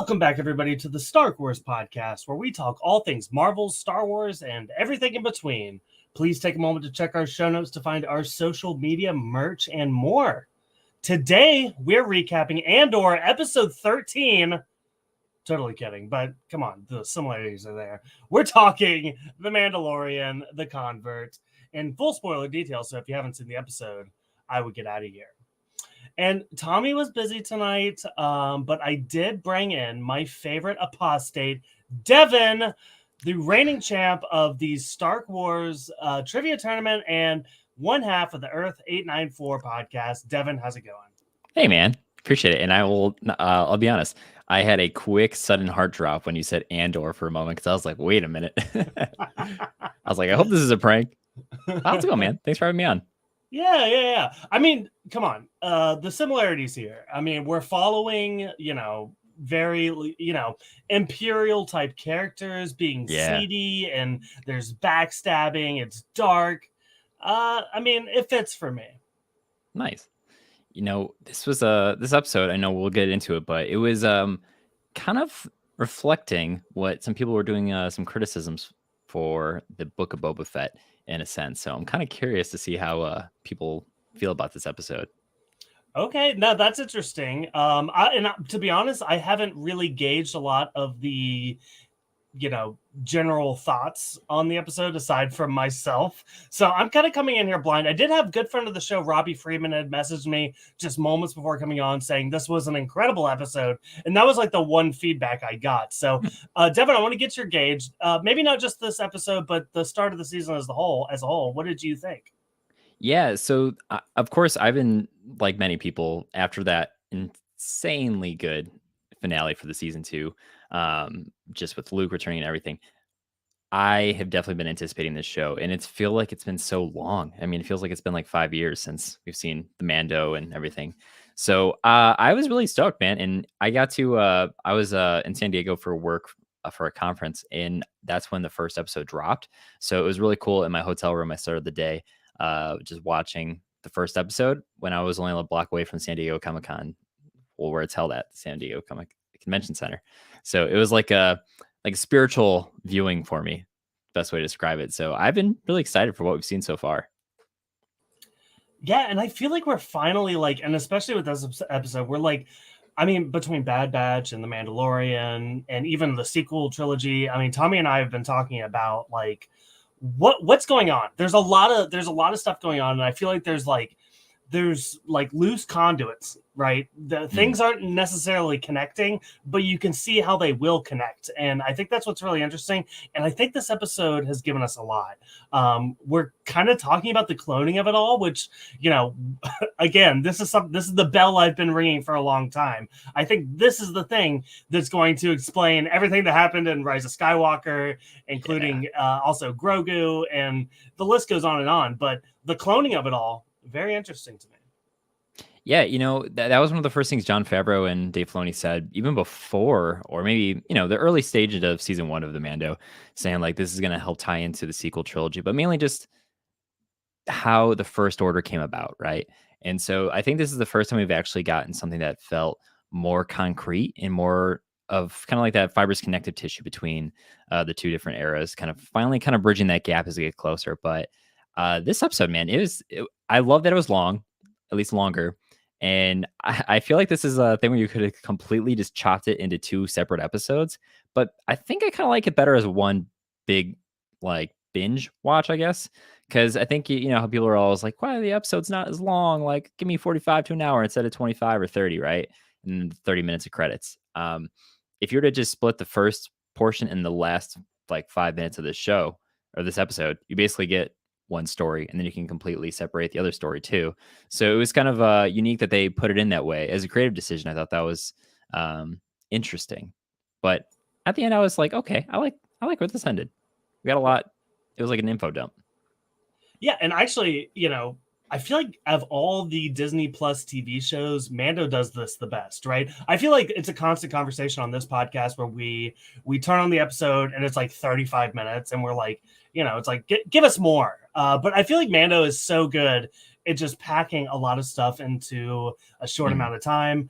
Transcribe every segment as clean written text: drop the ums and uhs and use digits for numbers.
Welcome back, everybody, to the Star Wars podcast, where we talk all things Marvel, Star Wars, and everything in between. Please take a moment to check our show notes to find our social media, merch, and more. Today, we're recapping Andor Episode 13. Totally kidding, but come on, the similarities are there. We're talking The Mandalorian, The Convert, in full spoiler detail, so if you haven't seen the episode, I would get out of here. And Tommy was busy tonight, but I did bring in my favorite apostate, Devin, the reigning champ of the Star Wars trivia tournament and one half of the Earth 894 podcast. Devin, how's it going? Hey, man. Appreciate it. And I'll be honest, I had a quick, sudden heart drop when you said Andor for a moment because I was like, wait a minute. I was like, I hope this is a prank. How's it going, man? Thanks for having me on. Yeah. I mean, come on. The similarities here. I mean, we're following, very, Imperial type characters being seedy, and there's backstabbing. It's dark. I mean, it fits for me. Nice. This episode, I know we'll get into it, but it was kind of reflecting what some people were doing some criticisms for the Book of Boba Fett in a sense. So I'm kind of curious to see how people feel about this episode. Okay, now that's interesting. To be honest, I haven't really gauged a lot of the, general thoughts on the episode aside from myself. So I'm kind of coming in here blind. I did have a good friend of the show, Robbie Freeman, had messaged me just moments before coming on saying this was an incredible episode. And that was like the one feedback I got. So Devin, I want to get your gauge. Maybe not just this episode, but the start of the season as a whole. What did you think? Yeah, so of course, I've been like many people after that insanely good finale for the season 2, just with Luke returning and everything. I have definitely been anticipating this show, and it's feel like it's been so long. I mean, it feels like it's been like 5 years since we've seen the Mando and everything. So I was really stoked, man. And I got to I was in San Diego for work for a conference, and that's when the first episode dropped. So it was really cool. In my hotel room, I started the day just watching the first episode when I was only a block away from San Diego Comic-Con, where it's held at San Diego Convention Center. So it was like a spiritual viewing for me, best way to describe it. So I've been really excited for what we've seen so far. Yeah, and I feel like we're finally and especially with this episode, we're between Bad Batch and The Mandalorian and even the sequel trilogy. I mean, Tommy and I have been talking about what's going on. There's a lot of stuff going on, and I feel like there's loose conduits, right? The things aren't necessarily connecting, but you can see how they will connect. And I think that's what's really interesting. And I think this episode has given us a lot. We're kind of talking about the cloning of it all, which, again, this is the bell I've been ringing for a long time. I think this is the thing that's going to explain everything that happened in Rise of Skywalker, including also Grogu, and the list goes on and on. But the cloning of it all, very interesting to me. Yeah, that was one of the first things Jon Favreau and Dave Filoni said, even before, or maybe, the early stages of season 1 of the Mando, saying this is going to help tie into the sequel trilogy, but mainly just how the First Order came about, right? And so I think this is the first time we've actually gotten something that felt more concrete and more of kind of like that fibrous connective tissue between the two different eras, finally bridging that gap as we get closer. But this episode, man, I love that it was long, at least longer. And I feel like this is a thing where you could have completely just chopped it into 2 separate episodes. But I think I kind of like it better as one big binge watch, I guess. Because I think, how people are always like, why the episode's not as long? Give me 45 to an hour instead of 25 or 30, right? And 30 minutes of credits. If you were to just split the first portion and the last 5 minutes of this show or this episode, you basically get one story, and then you can completely separate the other story too. So it was kind of unique that they put it in that way. As a creative decision, I thought that was interesting. But at the end, I was like, okay, I like where this ended. We got a lot. It was like an info dump. Yeah, and actually, I feel like of all the Disney Plus TV shows, Mando does this the best, right? I feel like it's a constant conversation on this podcast where we turn on the episode and it's 35 minutes and we're like, it's like, give us more. But I feel like Mando is so good at just packing a lot of stuff into a short amount of time.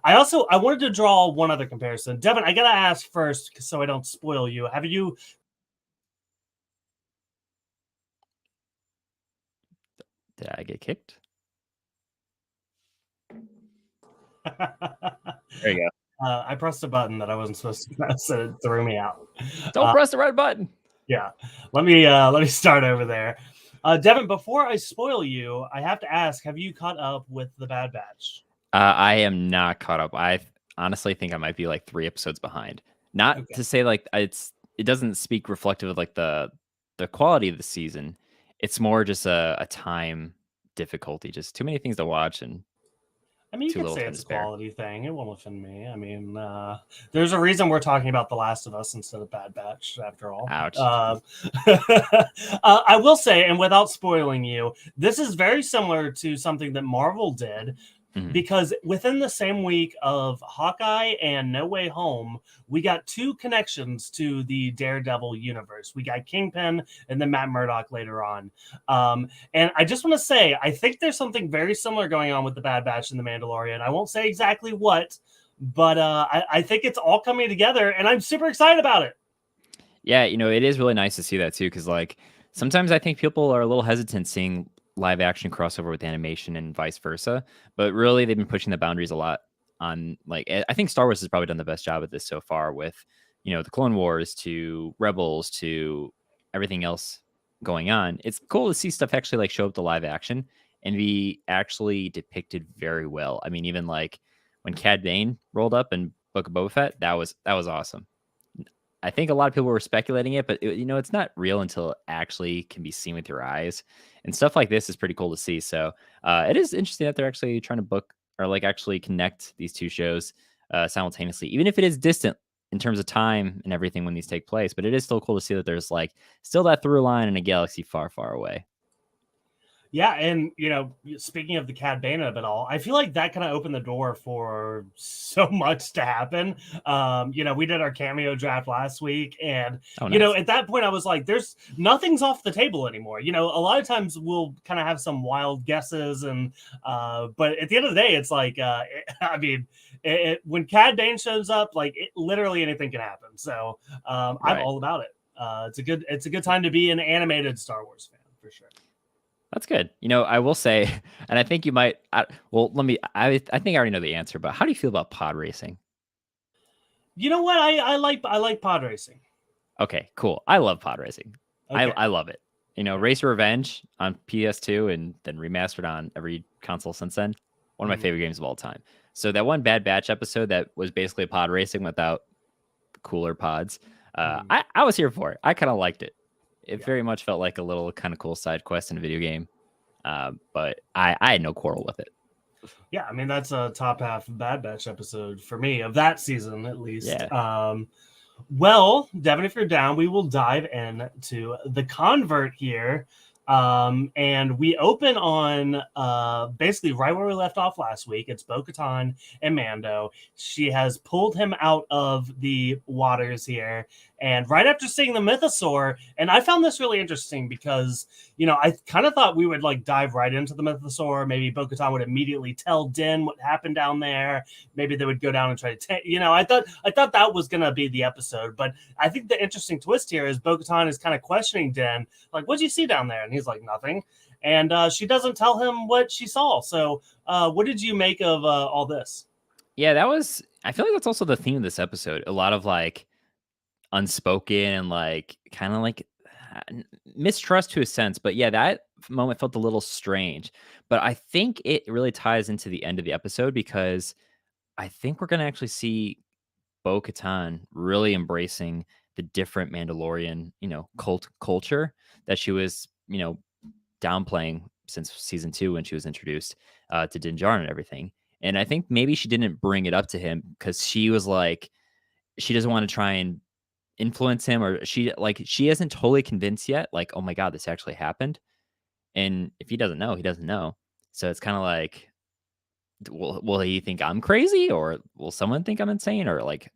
I wanted to draw one other comparison. Devin, I gotta ask first, so I don't spoil you. Have you? Did I get kicked? There you go. I pressed a button that I wasn't supposed to press, and it threw me out. Don't press the right button. Yeah, let me start over there. Devin, before I spoil you, I have to ask: have you caught up with the Bad Batch? I am not caught up. I honestly think I might be like 3 episodes behind. Not Okay. to say like it doesn't speak reflective of like the quality of the season. It's more just a time difficulty. Just too many things to watch and I mean, you too could little say time to it's a spare. quality thing. It won't offend me. I mean, there's a reason we're talking about The Last of Us instead of Bad Batch, after all. Ouch. I will say, and without spoiling you, this is very similar to something that Marvel did. Mhm. Because within the same week of Hawkeye and No Way Home, we got 2 connections to the Daredevil universe. We got Kingpin and then Matt Murdock later on. And I just want to say, I think there's something very similar going on with the Bad Batch and the Mandalorian. I won't say exactly what, but I think it's all coming together, and I'm super excited about it. Yeah, it is really nice to see that too, because like sometimes I think people are a little hesitant seeing live action crossover with animation and vice versa. But really, they've been pushing the boundaries a lot on like I think Star Wars has probably done the best job at this so far with the Clone Wars to Rebels to everything else going on. It's cool to see stuff actually like show up to live action and be actually depicted very well. I mean, even like when Cad Bane rolled up in Book of Boba Fett, that was awesome. I think a lot of people were speculating it, but it's not real until it actually can be seen with your eyes. And stuff like this is pretty cool to see. So it is interesting that they're actually trying to book or like actually connect these 2 shows simultaneously, even if it is distant in terms of time and everything when these take place. But it is still cool to see that there's like still that through line in a galaxy far, far away. Yeah, and speaking of the Cad Bane of it all, I feel like that kind of opened the door for so much to happen. We did our cameo draft last week, and Oh, nice. at that point, I was like, "There's nothing's off the table anymore." A lot of times we'll kind of have some wild guesses, and but at the end of the day, it's like, I mean, when Cad Bane shows up, like literally anything can happen. So I'm Right. all about it. It's a good time to be an animated Star Wars fan for sure. That's good. I will say, and I think you might. Well, I think I already know the answer, but how do you feel about pod racing? You know what? I like pod racing. Okay, cool. I love pod racing. Okay. I love it. Racer Revenge on PS2 and then remastered on every console since then. One of my favorite games of all time. So that one Bad Batch episode that was basically pod racing without cooler pods. I was here for it. I kind of liked it. It very much felt like a little kind of cool side quest in a video game. But I had no quarrel with it. Yeah, I mean that's a top half Bad Batch episode for me of that season at least. Yeah. Well, Devin, if you're down, we will dive in to the convert here. And we open on basically right where we left off last week. It's Bo-Katan and Mando. She has pulled him out of the waters here. And right after seeing the mythosaur, and I found this really interesting because, I kind of thought we would like dive right into the mythosaur. Maybe Bo-Katan would immediately tell Din what happened down there. Maybe they would go down and try to, I thought that was going to be the episode. But I think the interesting twist here is Bo-Katan is kind of questioning Din, like, what'd you see down there? And he's like, nothing. And she doesn't tell him what she saw. So what did you make of all this? Yeah, I feel like that's also the theme of this episode. A lot of like unspoken and like kind of like mistrust to a sense. But yeah, that moment felt a little strange. But I think it really ties into the end of the episode because I think we're going to actually see Bo-Katan really embracing the different Mandalorian, cult culture that she was, downplaying since season 2 when she was introduced to Din Djarin and everything. And I think maybe she didn't bring it up to him because she was like, she doesn't want to try and influence him, or she isn't totally convinced yet. Like, oh my god, this actually happened. And if he doesn't know, he doesn't know. So it's kind of like, will he think I'm crazy, or will someone think I'm insane, or like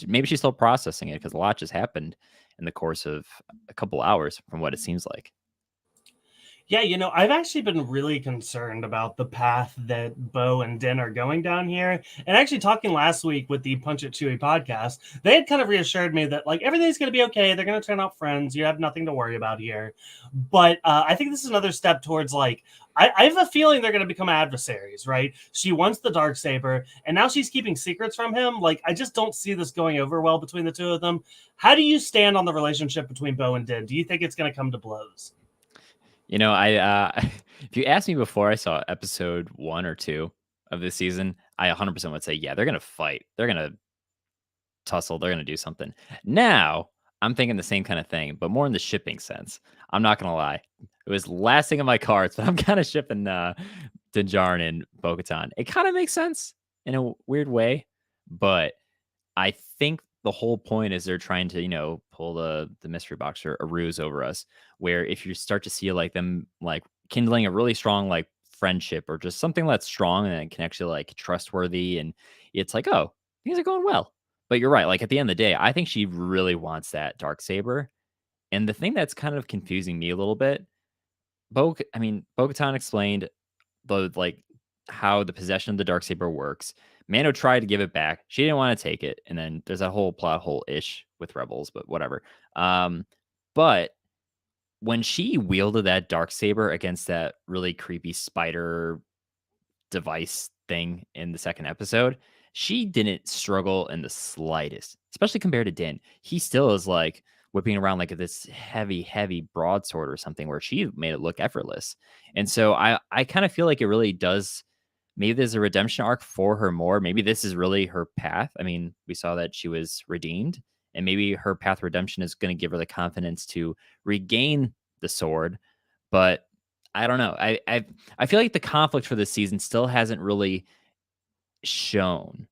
maybe she's still processing it because a lot just happened in the course of a couple hours, from what it seems like. Yeah, I've actually been really concerned about the path that Bo and Din are going down here. And actually, talking last week with the Punch It Chewy podcast, they had kind of reassured me that like everything's going to be okay. They're going to turn out friends. You have nothing to worry about here. But I think this is another step towards like I have a feeling they're going to become adversaries, right? She wants the Darksaber, and now she's keeping secrets from him. Like I just don't see this going over well between the two of them. How do you stand on the relationship between Bo and Din? Do you think it's going to come to blows? I if you asked me before I saw episode 1 or 2 of this season, I 100% would say, yeah, they're gonna fight. They're gonna tussle. They're gonna do something. Now I'm thinking the same kind of thing, but more in the shipping sense. I'm not gonna lie. It was last thing on my cards, but I'm kind of shipping Dinjarin and Bo-Katan. It kind of makes sense in a weird way, but I think the whole point is they're trying to, pull the mystery box or a ruse over us. Where if you start to see like them like kindling a really strong like friendship or just something that's strong and can actually like trustworthy, and it's like, oh, things are going well. But you're right. Like at the end of the day, I think she really wants that dark saber. And the thing that's kind of confusing me a little bit, Bo-Katan explained the like how the possession of the dark saber works. Mando tried to give it back. She didn't want to take it, and then there's a whole plot hole ish with Rebels, but whatever. But when she wielded that dark saber against that really creepy spider device thing in the second episode, she didn't struggle in the slightest, especially compared to Din. He still is like whipping around like this heavy, heavy broadsword or something where she made it look effortless. And so I kind of feel like it really does. Maybe there's a redemption arc for her more. Maybe this is really her path. I mean, we saw that she was redeemed, and maybe her path of redemption is going to give her the confidence to regain the sword. But I don't know. I feel like the conflict for this season still hasn't really shown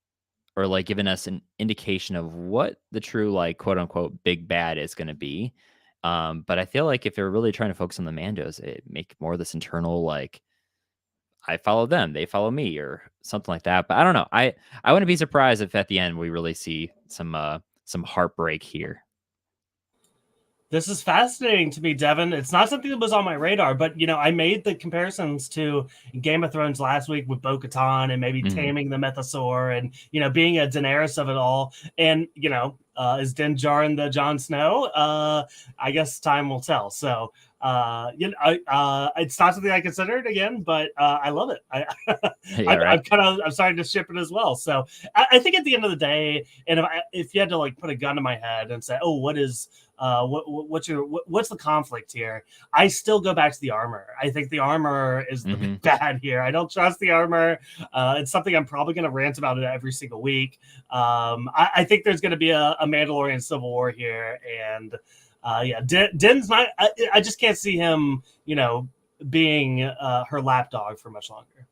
or like given us an indication of what the true like quote unquote big bad is going to be. But I feel like if they're really trying to focus on the Mandos, it make more of this internal like I follow them, they follow me, or something like that. But I don't know. I wouldn't be surprised if at the end we really see some heartbreak here. This is fascinating to me, Devin. It's not something that was on my radar, but I made the comparisons to Game of Thrones last week with Bo-Katan and maybe Mhm. taming the Mythosaur and being a Daenerys of it all. And is Din Djarin the Jon Snow? I guess time will tell. So it's not something I considered again, but I love it. Yeah, right. I'm starting to ship it as well. So I think at the end of the day, and if you had to like put a gun to my head and say, oh, what's the conflict here? I still go back to the armor. I think the armor is the big bad here. I don't trust the armor. It's something I'm probably going to rant about it every single week. I think there's going to be a Mandalorian civil war here, and Din's not. I just can't see him, being her lapdog for much longer.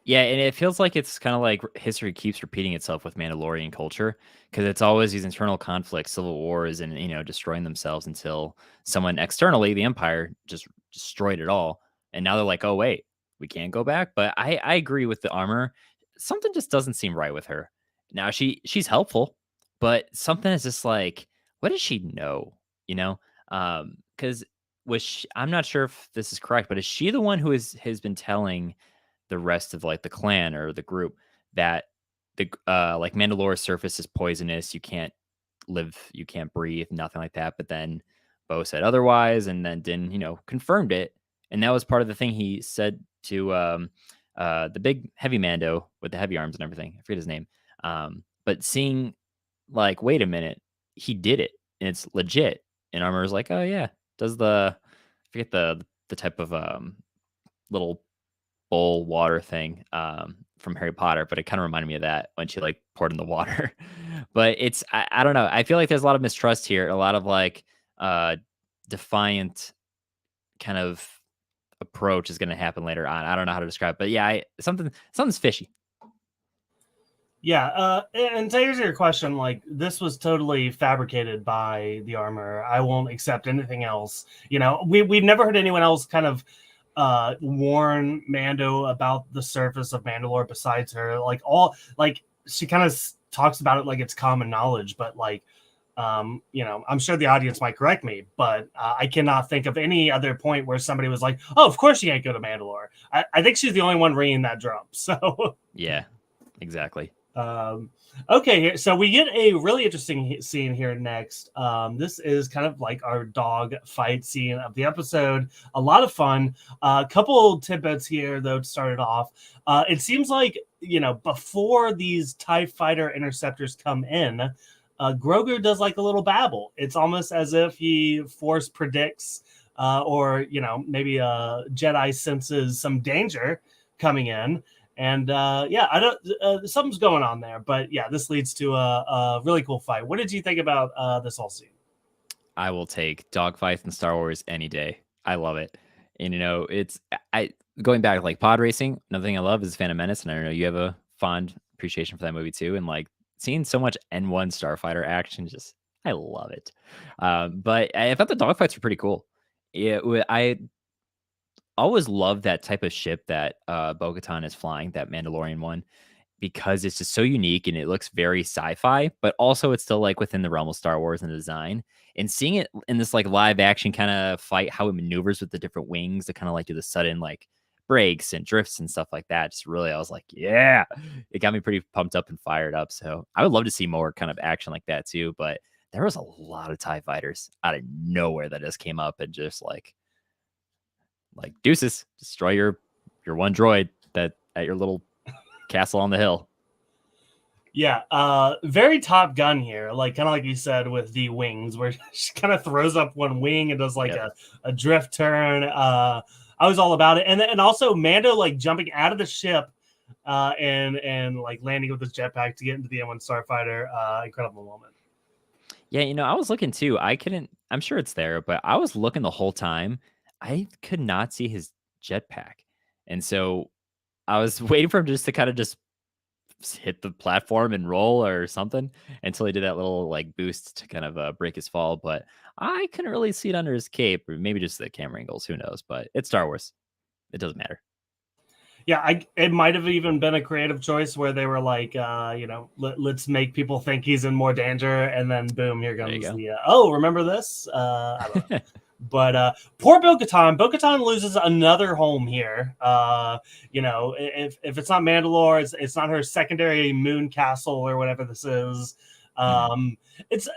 Yeah, and it feels like it's kind of like history keeps repeating itself with Mandalorian culture because it's always these internal conflicts, civil wars, and destroying themselves until someone externally, the Empire, just destroyed it all. And now they're like, oh wait, we can't go back. But I agree with the armor. Something just doesn't seem right with her. Now she's helpful, but something is just like, what does she know? You know, because I'm not sure if this is correct, but is she the one who has been telling the rest of like the clan or the group that the like Mandalore's surface is poisonous. You can't live, you can't breathe, nothing like that. But then Bo said otherwise, and then Din, confirmed it. And that was part of the thing he said to the big heavy Mando with the heavy arms and everything. I forget his name. But seeing like, wait a minute, he did it and it's legit. And Armor is like, oh yeah, does I forget the type of little bowl water thing from Harry Potter, but it kind of reminded me of that when she like poured in the water. But I don't know. I feel like there's a lot of mistrust here, a lot of like defiant kind of approach is going to happen later on. I don't know how to describe it, but yeah, something's fishy. Yeah, and to answer your question, like this was totally fabricated by the armor. I won't accept anything else. We've never heard anyone else kind of warn Mando about the surface of Mandalore besides her. Like she kind of talks about it like it's common knowledge, but like I'm sure the audience might correct me, but I cannot think of any other point where somebody was like, "Oh, of course you can't go to Mandalore." I think she's the only one ringing that drum. So, Yeah, exactly. okay, so we get a really interesting scene here next. This is kind of like our dog fight scene of the episode. A lot of fun. A couple tidbits here, though, to start it off. It seems like, before these TIE fighter interceptors come in, Grogu does like a little babble. It's almost as if he force predicts, or maybe a Jedi senses some danger coming in, and yeah, I don't. Something's going on there, but yeah, this leads to a really cool fight. What did you think about this whole scene? I will take dogfights in Star Wars any day. I love it. And it's I going back like pod racing. Another thing I love is Phantom Menace, and I know you have a fond appreciation for that movie too. And like seeing so much N1 starfighter action, just I love it. But I thought the dogfights were pretty cool. I always love that type of ship that Bo-Katan is flying, that Mandalorian one, because it's just so unique and it looks very sci-fi, but also it's still like within the realm of Star Wars and the design. And seeing it in this like live action kind of fight, how it maneuvers with the different wings to kind of like do the sudden like breaks and drifts and stuff like that. Just really, I was like, yeah, it got me pretty pumped up and fired up. So I would love to see more kind of action like that too. But there was a lot of TIE fighters out of nowhere that just came up and just like deuces, destroy your one droid that at your little castle on the hill. Yeah, very Top Gun here, like kind of like you said with the wings, where she kind of throws up one wing and does like Yep. a drift turn. I was all about it, and also Mando like jumping out of the ship, and like landing with his jetpack to get into the M1 Starfighter. Incredible moment. Yeah, I was looking too. I'm sure it's there, but I was looking the whole time. I could not see his jetpack. And so I was waiting for him just to kind of just hit the platform and roll or something until he did that little like boost to kind of break his fall. But I couldn't really see it under his cape, or maybe just the camera angles. Who knows? But it's Star Wars. It doesn't matter. Yeah, it might have even been a creative choice where they were like, let's make people think he's in more danger, and then boom, here There you comes go. the oh, remember this? I don't know. But poor Bo-Katan. Bo-Katan loses another home here. If it's not Mandalore, it's not her secondary moon castle or whatever this is. Mhm. Um, it's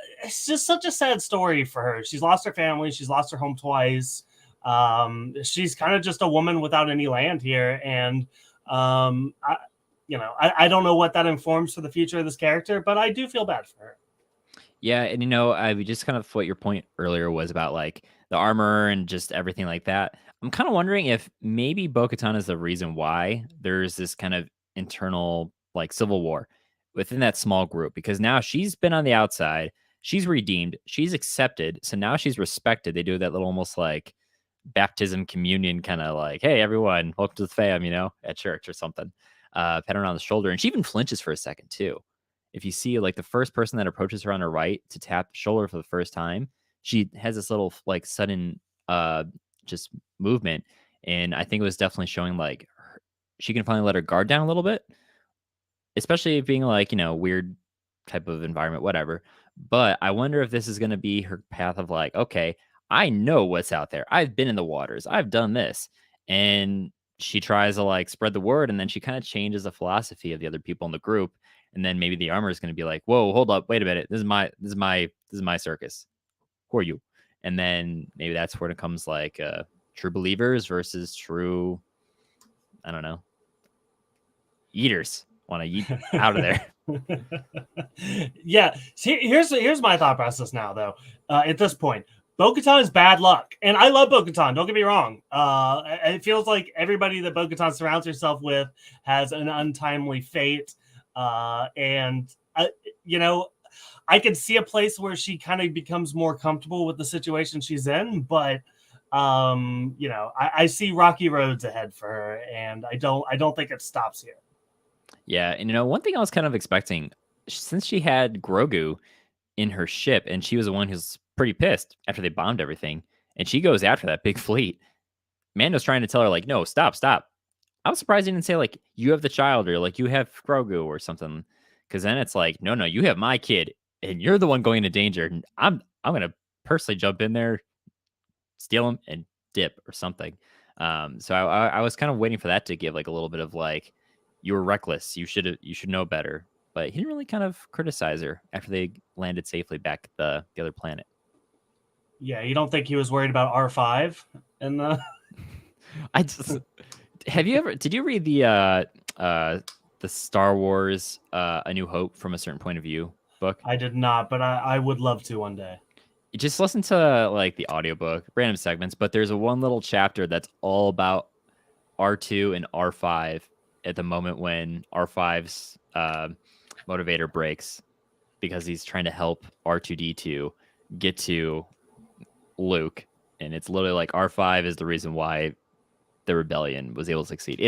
just such a sad story for her. She's lost her family. She's lost her home twice. She's kind of just a woman without any land here, and I don't know what that informs for the future of this character, but I do feel bad for her. Yeah, and I just kind of what your point earlier was about like the armor and just everything like that. I'm kind of wondering if maybe Bo-Katan is the reason why there's this kind of internal like civil war within that small group, because now she's been on the outside, she's redeemed, she's accepted, so now she's respected. They do that little almost like baptism communion kind of like, hey everyone, welcome to the fam, at church or something. Pat her on the shoulder, and she even flinches for a second too. If you see like the first person that approaches her on her right to tap the shoulder for the first time, she has this little like sudden just movement. And I think it was definitely showing like she can finally let her guard down a little bit, especially being like, weird type of environment, whatever. But I wonder if this is going to be her path of like, okay, I know what's out there. I've been in the waters. I've done this. And she tries to like spread the word, and then she kind of changes the philosophy of the other people in the group. And then maybe the armor is going to be like, whoa, hold up, wait a minute. This is my circus. Who are you? And then maybe that's where it comes like true believers versus true, I don't know, eaters. Want to eat out of there. Yeah, see, here's my thought process now, though. At this point, Bo-Katan is bad luck, and I love Bo-Katan. Don't get me wrong. It feels like everybody that Bo-Katan surrounds herself with has an untimely fate, and I can see a place where she kind of becomes more comfortable with the situation she's in, but I see rocky roads ahead for her, and I don't think it stops here. Yeah, and one thing I was kind of expecting, since she had Grogu in her ship, and she was the one who's pretty pissed after they bombed everything, and she goes after that big fleet. Mando's trying to tell her like, no, stop, stop. I was surprised he didn't say like, you have the child, or like you have Grogu or something, because then it's like, no, no, you have my kid. and you're the one going into danger. And I'm gonna personally jump in there, steal him, and dip or something. So I was kind of waiting for that to give like a little bit of like, you were reckless. You should know better. But he didn't really kind of criticize her after they landed safely back at the other planet. Yeah, you don't think he was worried about R5 and the I just did you read the Star Wars A New Hope from a Certain Point of View book? I did not, but I would love to one day. You just listen to like the audiobook, random segments, but there's a one little chapter that's all about R2 and R5 at the moment when R5's motivator breaks because he's trying to help R2D2 get to Luke. And it's literally like R5 is the reason why the rebellion was able to succeed.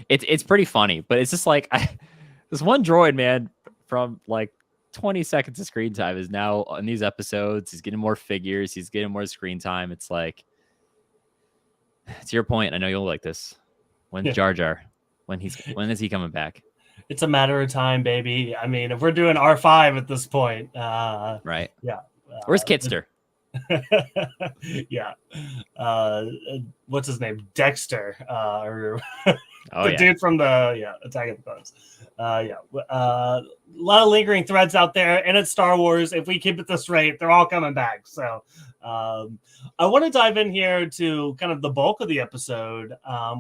It's pretty funny, but it's just like this one droid, man, from like 20 seconds of screen time is now on these episodes. He's getting more figures. He's getting more screen time. It's like, to your point, I know you'll like this. When's Jar Jar? When is he coming back? It's a matter of time, baby. I mean, if we're doing R5 at this point, right? Yeah. Where's Kitster? Yeah. What's his name? Dexter. Or dude from the Attack of the Clones. A lot of lingering threads out there, and it's Star Wars. If we keep it this rate, they're all coming back. So I want to dive in here to kind of the bulk of the episode,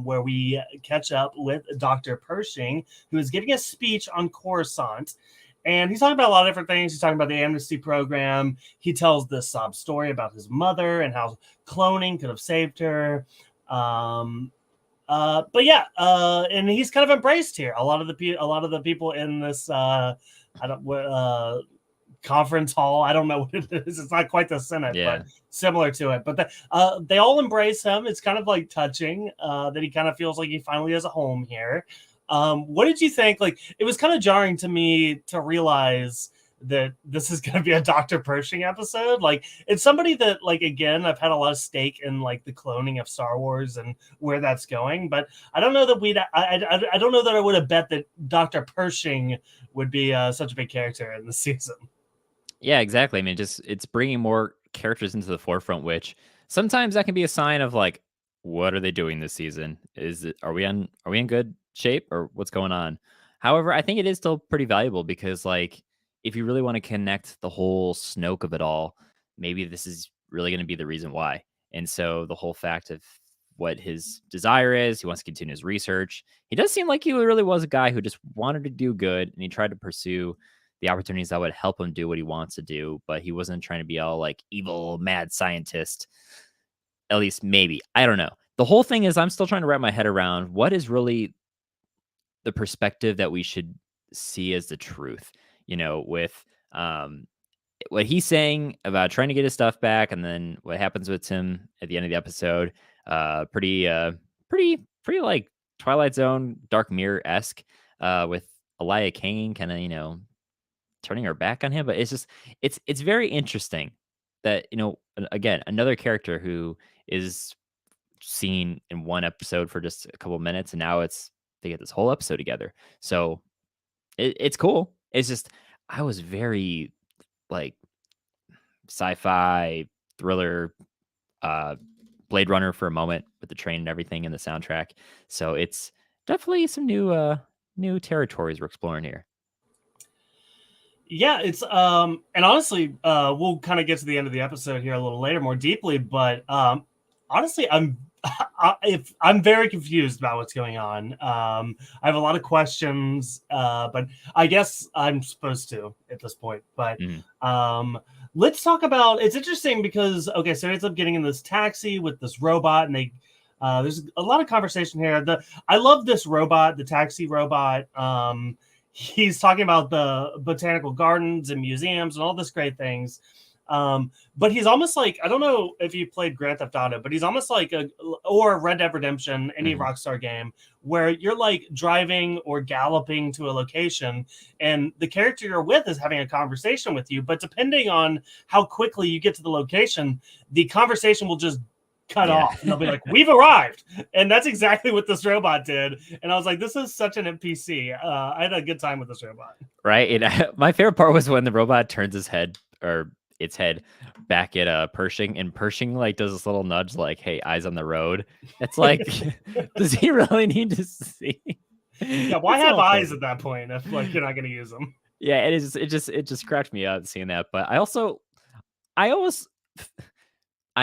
where we catch up with Dr. Pershing, who is giving a speech on Coruscant. And he's talking about a lot of different things. He's talking about the amnesty program. He tells this sob story about his mother and how cloning could have saved her. And he's kind of embraced here. A lot of the people in this conference hall. I don't know what it is. It's not quite the Senate, but similar to it. But they all embrace him. It's kind of like touching that he kind of feels like he finally has a home here. What did you think? Like, it was kind of jarring to me to realize that this is going to be a Dr. Pershing episode. Like, it's somebody that, like, again, I've had a lot of stake in like the cloning of Star Wars and where that's going, but I don't know that I don't know that I would have bet that Dr. Pershing would be such a big character in the season. Yeah, exactly. I mean, it's bringing more characters into the forefront, which sometimes that can be a sign of like, what are they doing this season? Are we in good shape or what's going on? However, I think it is still pretty valuable because like, if you really want to connect the whole Snoke of it all, maybe this is really going to be the reason why. And so the whole fact of what his desire is, he wants to continue his research. He does seem like he really was a guy who just wanted to do good, and he tried to pursue the opportunities that would help him do what he wants to do, but he wasn't trying to be all like evil, mad scientist. At least maybe. I don't know. The whole thing is I'm still trying to wrap my head around what is really the perspective that we should see as the truth, with what he's saying about trying to get his stuff back, and then what happens with him at the end of the episode. Pretty like Twilight Zone, Dark Mirror-esque, with Elia Kane kind of, turning her back on him. But it's very interesting that, again, another character who is seen in one episode for just a couple minutes, and now they get this whole episode together. So it's cool. It's just, I was very like sci-fi thriller, Blade Runner for a moment with the train and everything in the soundtrack. So it's definitely some new territories we're exploring here. Yeah, it's and honestly, we'll kind of get to the end of the episode here a little later, more deeply. But honestly, I'm very confused about what's going on. I have a lot of questions, but I guess I'm supposed to at this point. But let's talk about. It's interesting because so he ends up getting in this taxi with this robot, and there's a lot of conversation here. I love this robot, the taxi robot. He's talking about the botanical gardens and museums and all this great things. But he's almost like, I don't know if you played Grand Theft Auto, but he's almost like or Red Dead Redemption, any Rockstar game, where you're like driving or galloping to a location and the character you're with is having a conversation with you. But depending on how quickly you get to the location, the conversation will just cut Yeah. off, and they'll be like, "We've arrived," and that's exactly what this robot did. And I was like, "This is such an NPC." I had a good time with this robot. Right. And my favorite part was when the robot turns his head or its head back at Pershing, and Pershing like does this little nudge, like, "Hey, eyes on the road." It's like, does he really need to see? Yeah, why It's have so eyes funny. at that point if like you're not going to use them? Yeah, it just cracked me up seeing that. But I always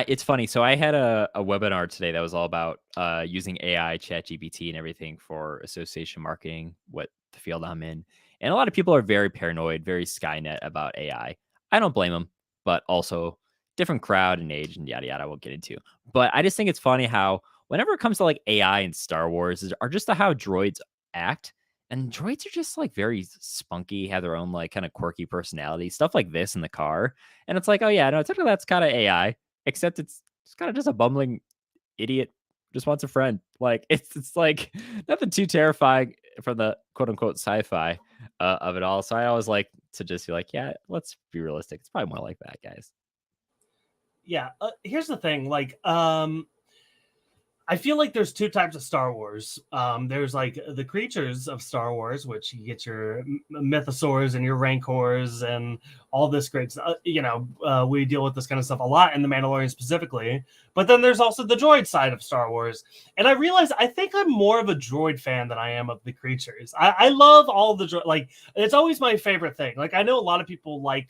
it's funny. So I had a webinar today that was all about using AI, Chat GPT, and everything for association marketing, what the field I'm in. And a lot of people are very paranoid, very Skynet about AI. I don't blame them, but also different crowd and age and yada yada. I won't get into. But I just think it's funny how whenever it comes to like AI and Star Wars, are just how droids act. And droids are just like very spunky, have their own like kind of quirky personality, stuff like this in the car. And it's like, oh yeah, no, technically that's kind of AI, except it's kind of just a bumbling idiot, just wants a friend. Like it's like nothing too terrifying from the quote unquote sci-fi of it all. So I always like to just be like, yeah, let's be realistic. It's probably more like that, guys. Yeah, here's the thing. Like, I feel like there's two types of Star Wars. There's like the creatures of Star Wars, which you get your mythosaurs and your rancors and all this great stuff. We deal with this kind of stuff a lot in The Mandalorian specifically. But then there's also the droid side of Star Wars. And I realized I think I'm more of a droid fan than I am of the creatures. I love all the droid. Like, it's always my favorite thing. Like, I know a lot of people like,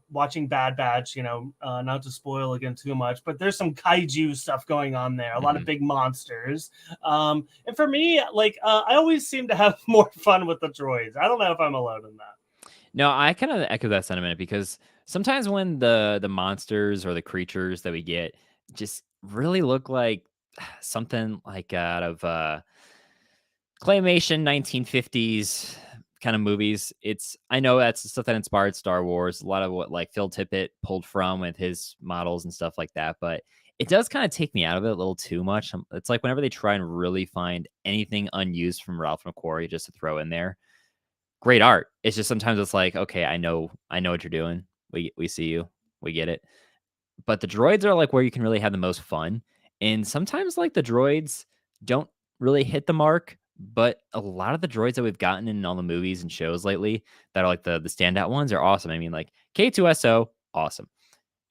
watching Bad Batch, not to spoil again too much, but there's some kaiju stuff going on there, a lot of big monsters. And for me, like, I always seem to have more fun with the droids. I don't know if I'm alone in that. No, I kind of echo that sentiment because sometimes when the monsters or the creatures that we get just really look like something like out of claymation 1950s kind of movies. I know that's the stuff that inspired Star Wars, a lot of what like Phil Tippett pulled from with his models and stuff like that, but it does kind of take me out of it a little too much. It's like whenever they try and really find anything unused from Ralph McQuarrie just to throw in there, great art. It's just sometimes it's like, okay, I know what you're doing. We see you. We get it. But the droids are like where you can really have the most fun. And sometimes like the droids don't really hit the mark, but a lot of the droids that we've gotten in all the movies and shows lately that are like the standout ones are awesome. I mean, like K2SO, awesome.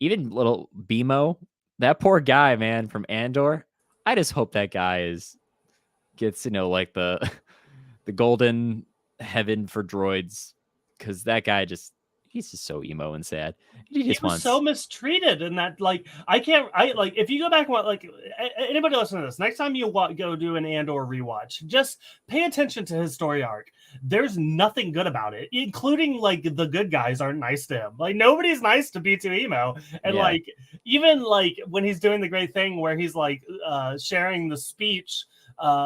Even little BMO, that poor guy, man, from Andor. I just hope that guy gets, like the the golden heaven for droids, because that guy he's just so emo and sad. He He just was so wants mistreated in that. Like, I like, if you go back and like, anybody listen to this, next time you go do an Andor rewatch, just pay attention to his story arc. There's nothing good about it, including like the good guys aren't nice to him. Like, nobody's nice to B2 emo. And yeah. like, even like when he's doing the great thing where he's like sharing the speech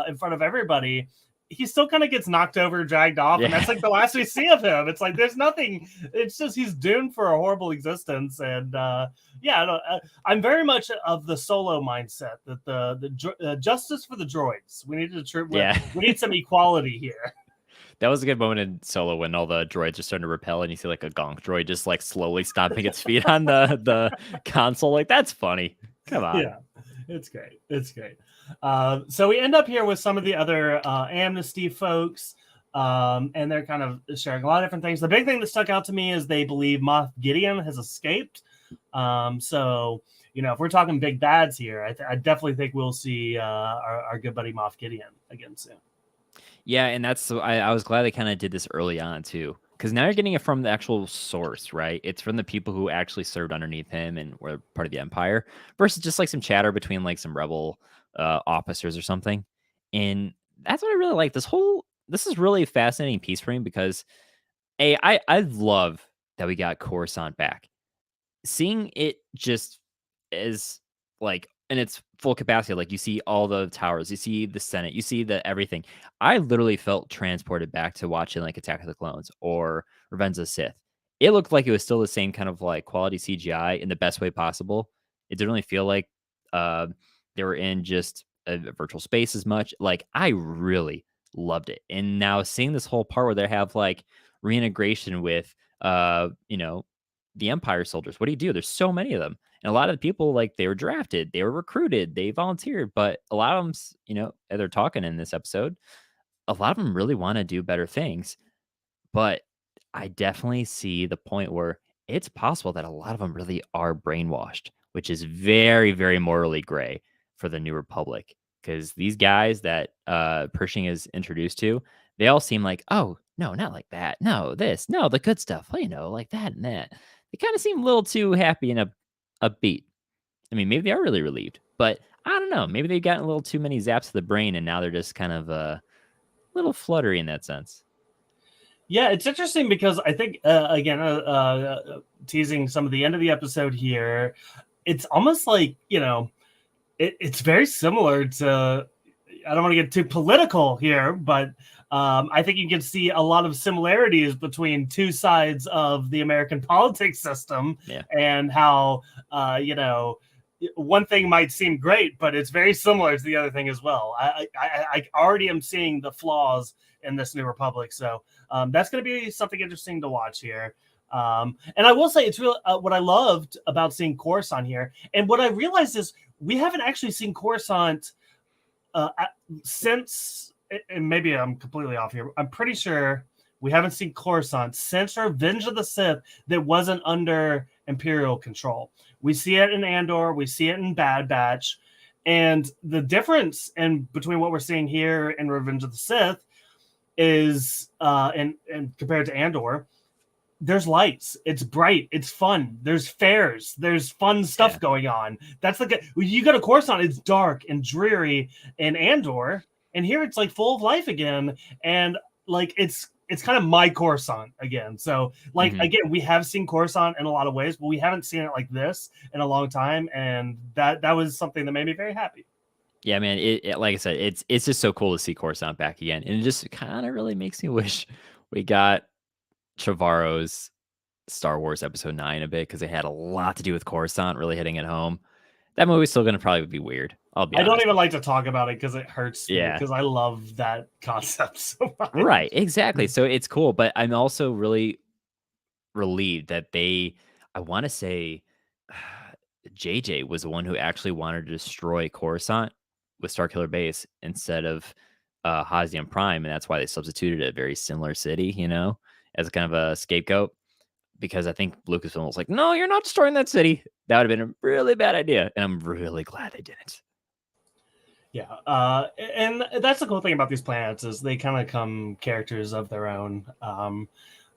in front of everybody, he still kind of gets knocked over, dragged off, and that's like the last we see of him. It's like there's nothing. It's just he's doomed for a horrible existence. And I'm very much of the Solo mindset that the justice for the droids. We need we need some equality here. That was a good moment in Solo when all the droids are starting to repel, and you see like a gonk droid just like slowly stomping its feet on the console. Like, that's funny. Come on. Yeah, it's great. It's great. So we end up here with some of the other amnesty folks, and they're kind of sharing a lot of different things. The big thing that stuck out to me is they believe Moff Gideon has escaped. So, if we're talking big bads here, I definitely think we'll see our good buddy Moff Gideon again soon. Yeah, and I was glad they kind of did this early on too, because now you're getting it from the actual source, right? It's from the people who actually served underneath him and were part of the Empire, versus just like some chatter between like some rebel officers or something. And that's what I really like. This is really a fascinating piece for me because I love that we got Coruscant back. Seeing it just as like in its full capacity, like you see all the towers, you see the Senate, you see the everything. I literally felt transported back to watching like Attack of the Clones or Revenge of the Sith. It looked like it was still the same kind of like quality CGI in the best way possible. It didn't really feel like they were in just a virtual space as much. Like, I really loved it. And now seeing this whole part where they have like reintegration with the Empire soldiers. What do you do? There's so many of them. And a lot of the people, like, they were drafted, they were recruited, they volunteered, but a lot of them, they're talking in this episode, a lot of them really want to do better things. But I definitely see the point where it's possible that a lot of them really are brainwashed, which is very, very morally gray for the New Republic. Because these guys that Pershing is introduced to, they all seem like, oh, no, not like that. No, this, no, the good stuff, like that and that. They kind of seem a little too happy and upbeat. I mean, maybe they are really relieved, but I don't know. Maybe they've gotten a little too many zaps to the brain and now they're just kind of a little fluttery in that sense. Yeah, it's interesting because I think, again, teasing some of the end of the episode here, it's almost like, it's very similar to, I don't want to get too political here, but I think you can see a lot of similarities between two sides of the American politics system, and how, one thing might seem great, but it's very similar to the other thing as well. I already am seeing the flaws in this New Republic, so that's going to be something interesting to watch here. And I will say, it's real. What I loved about seeing Coruscant here, and what I realized is we haven't actually seen Coruscant since, and maybe I'm completely off here, I'm pretty sure we haven't seen Coruscant since Revenge of the Sith that wasn't under Imperial control. We see it in Andor, we see it in Bad Batch, and the difference between what we're seeing here in Revenge of the Sith is, and compared to Andor, there's lights, it's bright, it's fun, there's fairs, there's fun stuff going on. That's like you go to Coruscant, it's dark and dreary in Andor, and here it's like full of life again, and like it's kind of my Coruscant again. So like, again, we have seen Coruscant in a lot of ways, but we haven't seen it like this in a long time, and that was something that made me very happy. Yeah, man. It like I said, it's just so cool to see Coruscant back again, and it just kind of really makes me wish we got Trevorrow's Star Wars Episode 9 a bit, because it had a lot to do with Coruscant really hitting it home. That movie's still gonna probably be weird. I'll be honest. I don't even like to talk about it because it hurts me, because I love that concept so much. Right, exactly. So it's cool, but I'm also really relieved that I want to say JJ was the one who actually wanted to destroy Coruscant with Starkiller Base instead of Hazian Prime, and that's why they substituted a very similar city, as a kind of a scapegoat. Because I think Lucasfilm was like, no, you're not destroying that city. That would have been a really bad idea, and I'm really glad they didn't. Yeah, and that's the cool thing about these planets is they kind of come characters of their own.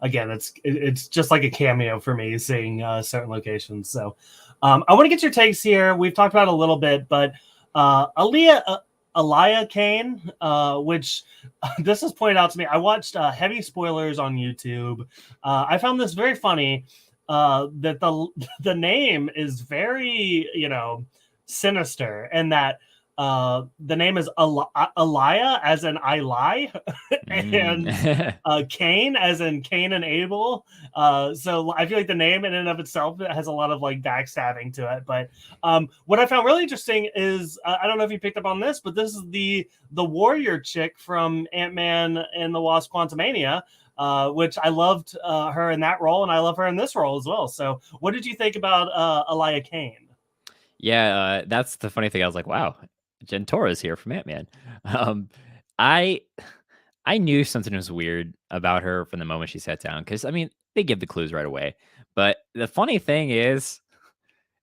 Again, it's just like a cameo for me seeing certain locations. So I want to get your takes here. We've talked about it a little bit, but Elia Kane, which this is pointed out to me. I watched heavy spoilers on YouTube. I found this very funny, that the name is very, sinister, and that the name is Elia as in I lie, and Cain as in Cain and Abel. So I feel like the name in and of itself has a lot of like backstabbing to it. But what I found really interesting is, I don't know if you picked up on this, but this is the warrior chick from Ant-Man and the Wasp: Quantumania, which I loved her in that role, and I love her in this role as well. So what did you think about Elia Kane? Yeah, that's the funny thing. I was like, wow, Jen Torres here from Ant-Man. I knew something was weird about her from the moment she sat down, because, I mean, they give the clues right away. But the funny thing is,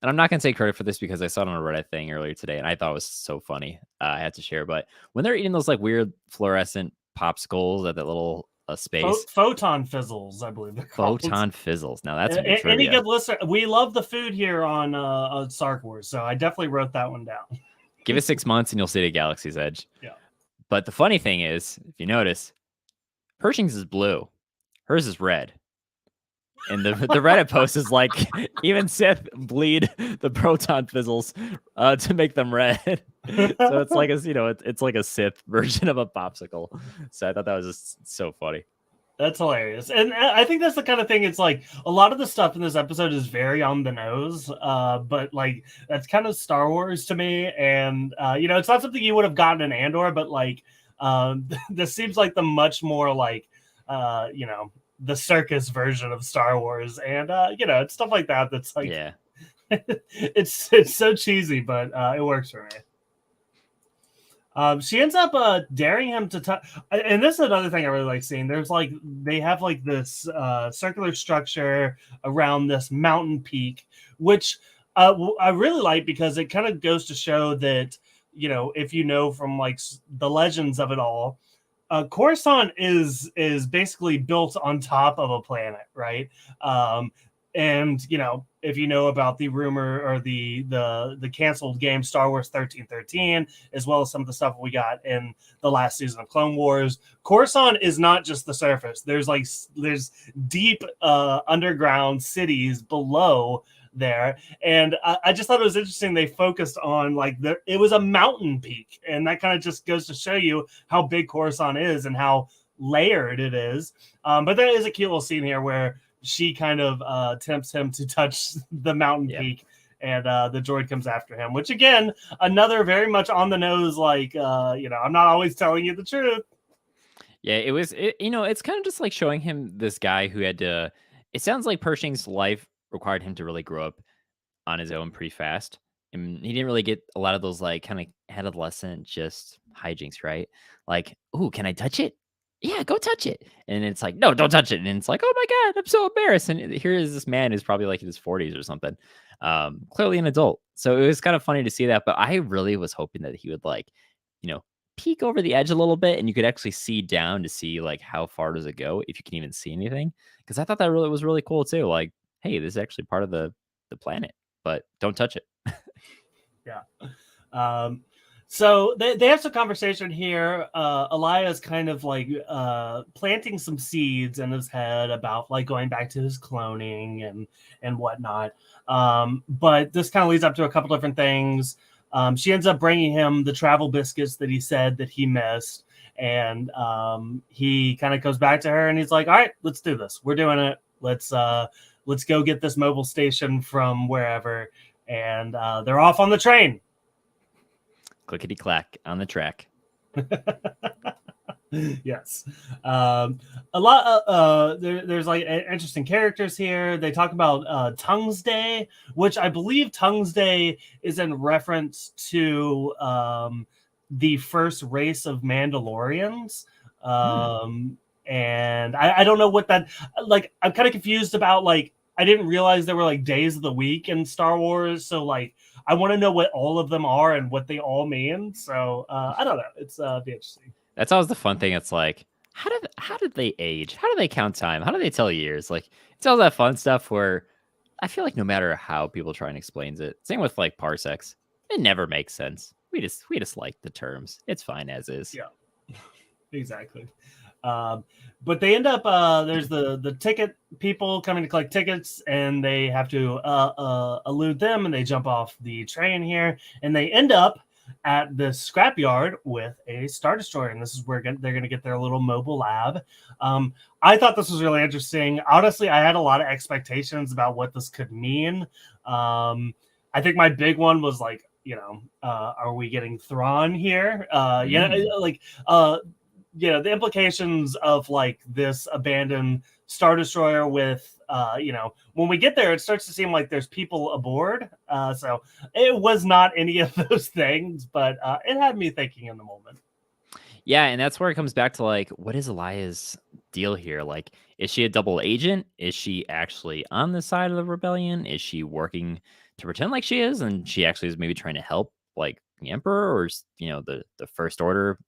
and I'm not going to take credit for this because I saw it on a Reddit thing earlier today, and I thought it was so funny. I had to share. But when they're eating those like weird fluorescent popsicles at that little space. Photon fizzles, I believe they're called. Photon fizzles. Now that's any good listener. We love the food here on Star Wars, so I definitely wrote that one down. Give it 6 months and you'll see the Galaxy's Edge. Yeah. But the funny thing is, if you notice, Pershing's is blue, hers is red. And the Reddit post is like, even Sith bleed the proton fizzles to make them red. So it's like it's like a Sith version of a popsicle. So I thought that was just so funny. That's hilarious. And I think that's the kind of thing, it's like a lot of the stuff in this episode is very on the nose, but like that's kind of Star Wars to me. And it's not something you would have gotten in Andor, but like this seems like the much more like the circus version of Star Wars, and it's stuff like that that's like, It's so cheesy, but it works for me. She ends up daring him to touch, and this is another thing I really like seeing. There's like they have like this circular structure around this mountain peak, which I really like because it kind of goes to show that if you know from like the legends of it all, Coruscant is basically built on top of a planet, right? And if you know about the rumor or the canceled game Star Wars 1313, as well as some of the stuff we got in the last season of Clone Wars, Coruscant is not just the surface. There's deep underground cities below there, and I just thought it was interesting they focused on like it was a mountain peak, and that kind of just goes to show you how big Coruscant is and how layered it is. But there is a cute little scene here where she kind of tempts him to touch the mountain peak, and the droid comes after him, which again, another very much on the nose, like I'm not always telling you the truth. Yeah, it's kind of just like showing him this guy who had to. It sounds like Pershing's life required him to really grow up on his own pretty fast. And he didn't really get a lot of those like kind of adolescent just hijinks, right? Like, "Ooh, can I touch it? Yeah, go touch it." And it's like, "No, don't touch it." And it's like, "Oh my god, I'm so embarrassed." And here is this man who's probably like in his 40s or something, clearly an adult. So it was kind of funny to see that. But I really was hoping that he would like, you know, peek over the edge a little bit, and you could actually see down to see like how far does it go if you can even see anything. Because I thought that really was really cool too. Like, hey, this is actually part of the planet, but don't touch it. Yeah. So they have some conversation here. Elias kind of like planting some seeds in his head about like going back to his cloning and whatnot. But this kind of leads up to a couple different things. She ends up bringing him the travel biscuits that he said that he missed. And he kind of goes back to her and he's like, all right, let's do this. We're doing it. Let's go get this mobile station from wherever. And they're off on the train. Clickety clack on the track. Yes. A lot there's like interesting characters here. They talk about Tongues Day, which I believe Tongues Day is in reference to the first race of Mandalorians. And I don't know what that, like, I'm kind of confused about, like, I didn't realize there were like days of the week in Star Wars, so like I want to know what all of them are and what they all mean. So I don't know. It's be interesting. That's always the fun thing. It's like, how did they age? How do they count time? How do they tell years? Like, it's all that fun stuff where I feel like no matter how people try and explains it, same with like parsecs, it never makes sense. We just like the terms. It's fine as is. Yeah, exactly. But they end up there's the ticket people coming to collect tickets, and they have to elude them, and they jump off the train here, and they end up at the scrapyard with a Star Destroyer, and this is where they're going to get their little mobile lab. I thought this was really interesting. Honestly, I had a lot of expectations about what this could mean. I think my big one was like, are we getting Thrawn here? The implications of like this abandoned Star Destroyer with, when we get there, it starts to seem like there's people aboard. So it was not any of those things, but it had me thinking in the moment. Yeah, and that's where it comes back to like, what is Elia's deal here? Like, is she a double agent? Is she actually on the side of the rebellion? Is she working to pretend like she is, and she actually is maybe trying to help like the Emperor or the First Order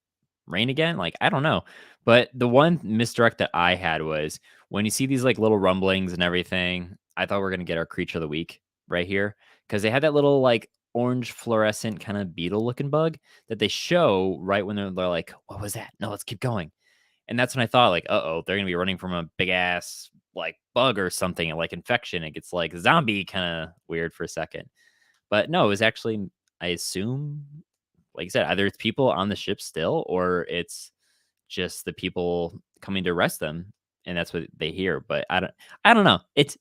reign again? Like, I don't know. But the one misdirect that I had was when you see these like little rumblings and everything, I thought we are gonna get our creature of the week right here. Because they had that little like orange fluorescent kind of beetle looking bug that they show right when they're like, what was that? No, let's keep going. And that's when I thought, like, they're gonna be running from a big ass like bug or something, like infection. It gets like zombie kind of weird for a second. But no, it was actually, I assume, like you said, either it's people on the ship still, or it's just the people coming to arrest them, and that's what they hear. But I don't know. It's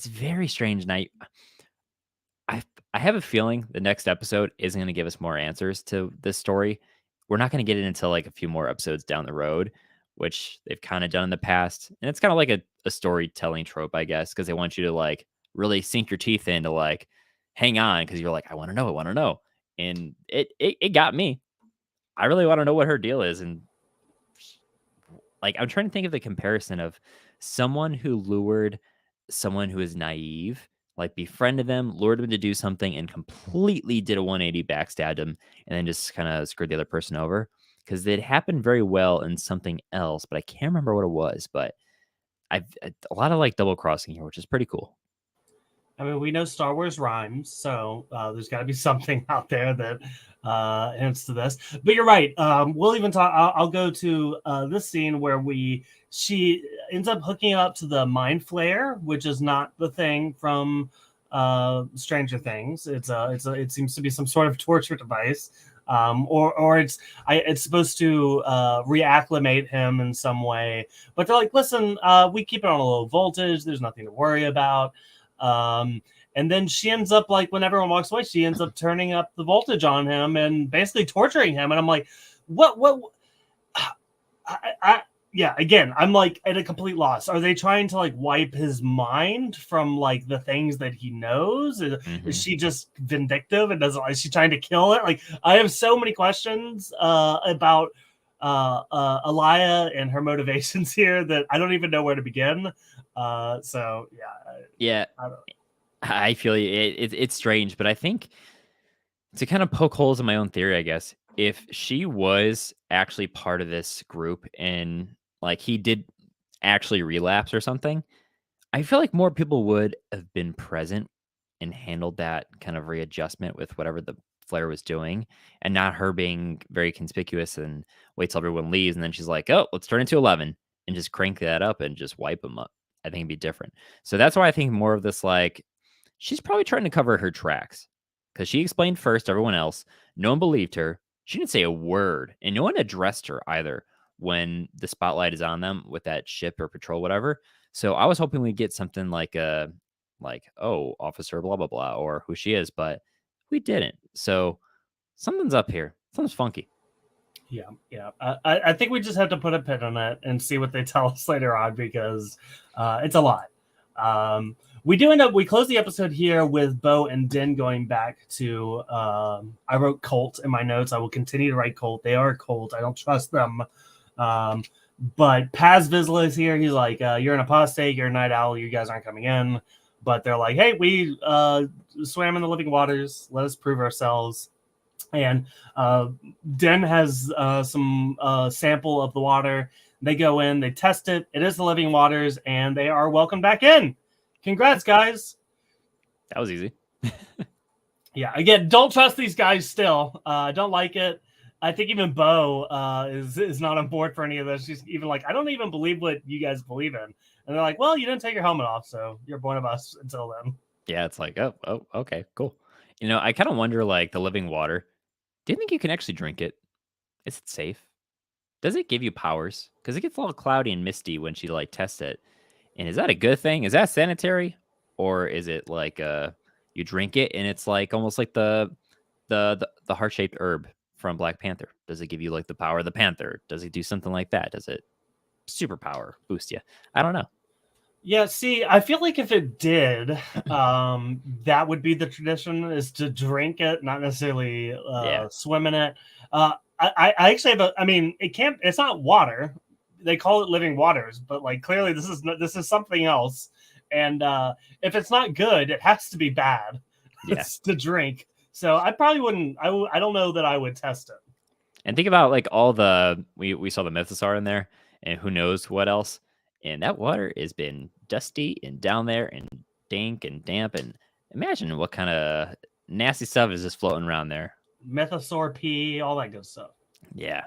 very strange. And I have a feeling the next episode isn't going to give us more answers to this story. We're not going to get it until like a few more episodes down the road, which they've kind of done in the past. And it's kind of like a storytelling trope, I guess, because they want you to like really sink your teeth into like, hang on because you're like, I want to know, I want to know, and it got me. I really want to know what her deal is, and like I'm trying to think of the comparison of someone who lured someone who is naive, like befriended them, lured them to do something, and completely did a 180, backstabbed them, and then just kind of screwed the other person over. Because it happened very well in something else, but I can't remember what it was. But I've a lot of like double crossing here, which is pretty cool. I mean, we know Star Wars rhymes, so there's got to be something out there that hints to this. But you're right. We'll even talk. I'll go to this scene where she ends up hooking up to the mind flare, which is not the thing from Stranger Things. It seems to be some sort of torture device. Or it's supposed to reacclimate him in some way. But they're like, listen, we keep it on a low voltage. There's nothing to worry about. And then she ends up, like, when everyone walks away, she ends up turning up the voltage on him and basically torturing him. And I'm like, what? Yeah, again, I'm like at a complete loss. Are they trying to like wipe his mind from like the things that he knows? Is she just vindictive and is she trying to kill it? Like, I have so many questions about Alaya and her motivations here that I don't even know where to begin. So Yeah, I feel you. It's strange, but I think to kind of poke holes in my own theory, I guess, if she was actually part of this group and like he did actually relapse or something, I feel like more people would have been present and handled that kind of readjustment with whatever the flare was doing, and not her being very conspicuous and wait till everyone leaves. And then she's like, oh, let's turn it to 11 and just crank that up and just wipe them up. I think it'd be different. So that's why I think more of this, like, she's probably trying to cover her tracks because she explained first to everyone else. No one believed her. She didn't say a word, and no one addressed her either when the spotlight is on them with that ship or patrol, whatever. So I was hoping we'd get something like oh, officer, blah, blah, blah, or who she is, but we didn't. So something's up here. Something's funky. Yeah. I think we just have to put a pin on it and see what they tell us later on because it's a lot. We close the episode here with Bo and Din going back to. I wrote cult in my notes. I will continue to write cult. They are a cult. I don't trust them. But Paz Vizsla is here. He's like, you're an apostate. You're a night owl. You guys aren't coming in. But they're like, hey, we swam in the living waters. Let us prove ourselves. And Den has some sample of the water. They go in, they test it. It is the living waters, and they are welcomed back in. Congrats, guys. That was easy. Yeah, again, don't trust these guys still. Don't like it. I think even Bo is not on board for any of this. She's even like, I don't even believe what you guys believe in. And they're like, well, you didn't take your helmet off, so you're one of us until then. Yeah, it's like, oh, okay, cool. I kind of wonder, like, the living water. Do you think you can actually drink it? Is it safe? Does it give you powers? Because it gets a little cloudy and misty when she like tests it. And is that a good thing? Is that sanitary, or is it like you drink it and it's like almost like the heart shaped herb from Black Panther? Does it give you like the power of the panther? Does it do something like that? Does it superpower boost you? I don't know. Yeah, see, I feel like if it did, that would be the tradition is to drink it, not necessarily swim in it. I actually have I mean, it's not water. They call it living waters, but like clearly this is something else. And if it's not good, it has to be bad to drink. So I probably wouldn't. I don't know that I would test it. And think about like all we saw the mythosaur in there, and who knows what else. And that water has been dusty and down there and dank and damp. And imagine what kind of nasty stuff is just floating around there. Mythosaur pee, all that good stuff. Yeah.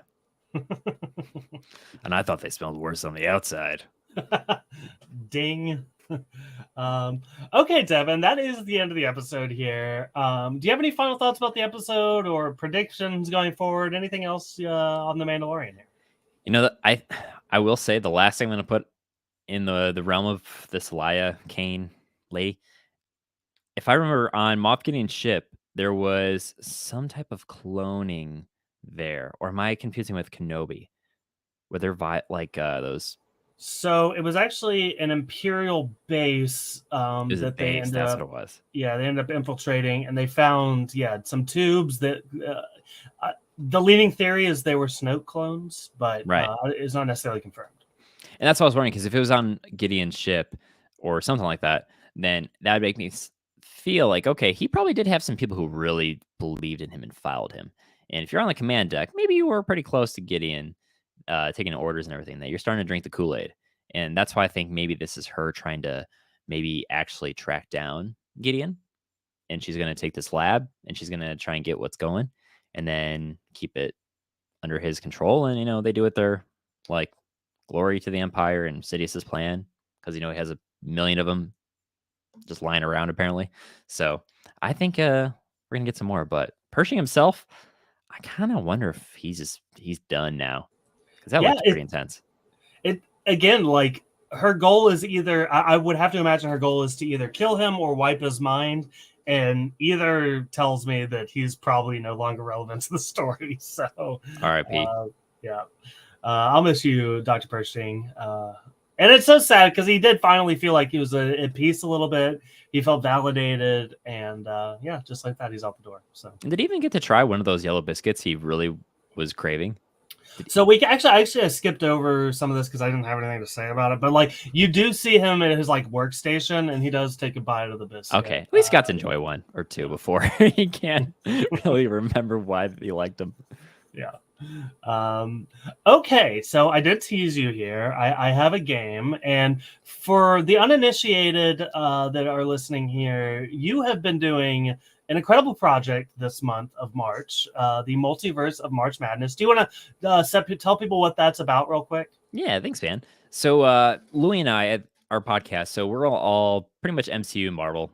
And I thought they smelled worse on the outside. Ding. Okay, Devin, that is the end of the episode here. Do you have any final thoughts about the episode or predictions going forward? Anything else on the Mandalorian here? I will say the last thing I'm going to put in the realm of this Leia Kane lady. If I remember, on Moff Gideon's ship, there was some type of cloning there. Or am I confusing with Kenobi? Were there like those So it was actually an Imperial base It was a that they base. ended That's what up, it was. yeah, they ended up infiltrating, and they found, yeah, some tubes that. The leading theory is they were Snoke clones, but Right. it's not necessarily confirmed. And that's what I was wondering because if it was on Gideon's ship or something like that, then that would make me feel like, okay, he probably did have some people who really believed in him and followed him. And if you're on the command deck, maybe you were pretty close to Gideon, taking orders and everything, that you're starting to drink the Kool-Aid. And that's why I think maybe this is her trying to maybe actually track down Gideon. And she's going to take this lab and she's going to try and get what's going and then keep it under his control. And, they do it their like glory to the Empire and Sidious's plan because, he has a million of them just lying around apparently. So I think we're going to get some more. But Pershing himself, I kind of wonder if he's done now because that Yeah, looked pretty intense. it again, like her goal is either I would have to imagine her goal is to either kill him or wipe his mind, and either tells me that he's probably no longer relevant to the story. So, R.I.P. Yeah, I'll miss you, Dr. Pershing. And it's so sad because he did finally feel like he was at peace a little bit. He felt validated, and yeah, just like that, he's out the door. So, Did he even get to try one of those yellow biscuits he really was craving? so we actually I skipped over some of this because I didn't have anything to say about it. But like, you do see him at his like workstation, and he does take a bite of the biscuit. Okay, at least got to enjoy one or two before he can't really remember why he liked them. Yeah. Okay, so I did tease you here. I have a game, and for the uninitiated that are listening here, you have been doing an incredible project this month of March, the Multiverse of March Madness. Do you want to tell people what that's about real quick? Yeah, thanks, man. So Louis and I at our podcast, so we're all pretty much MCU and Marvel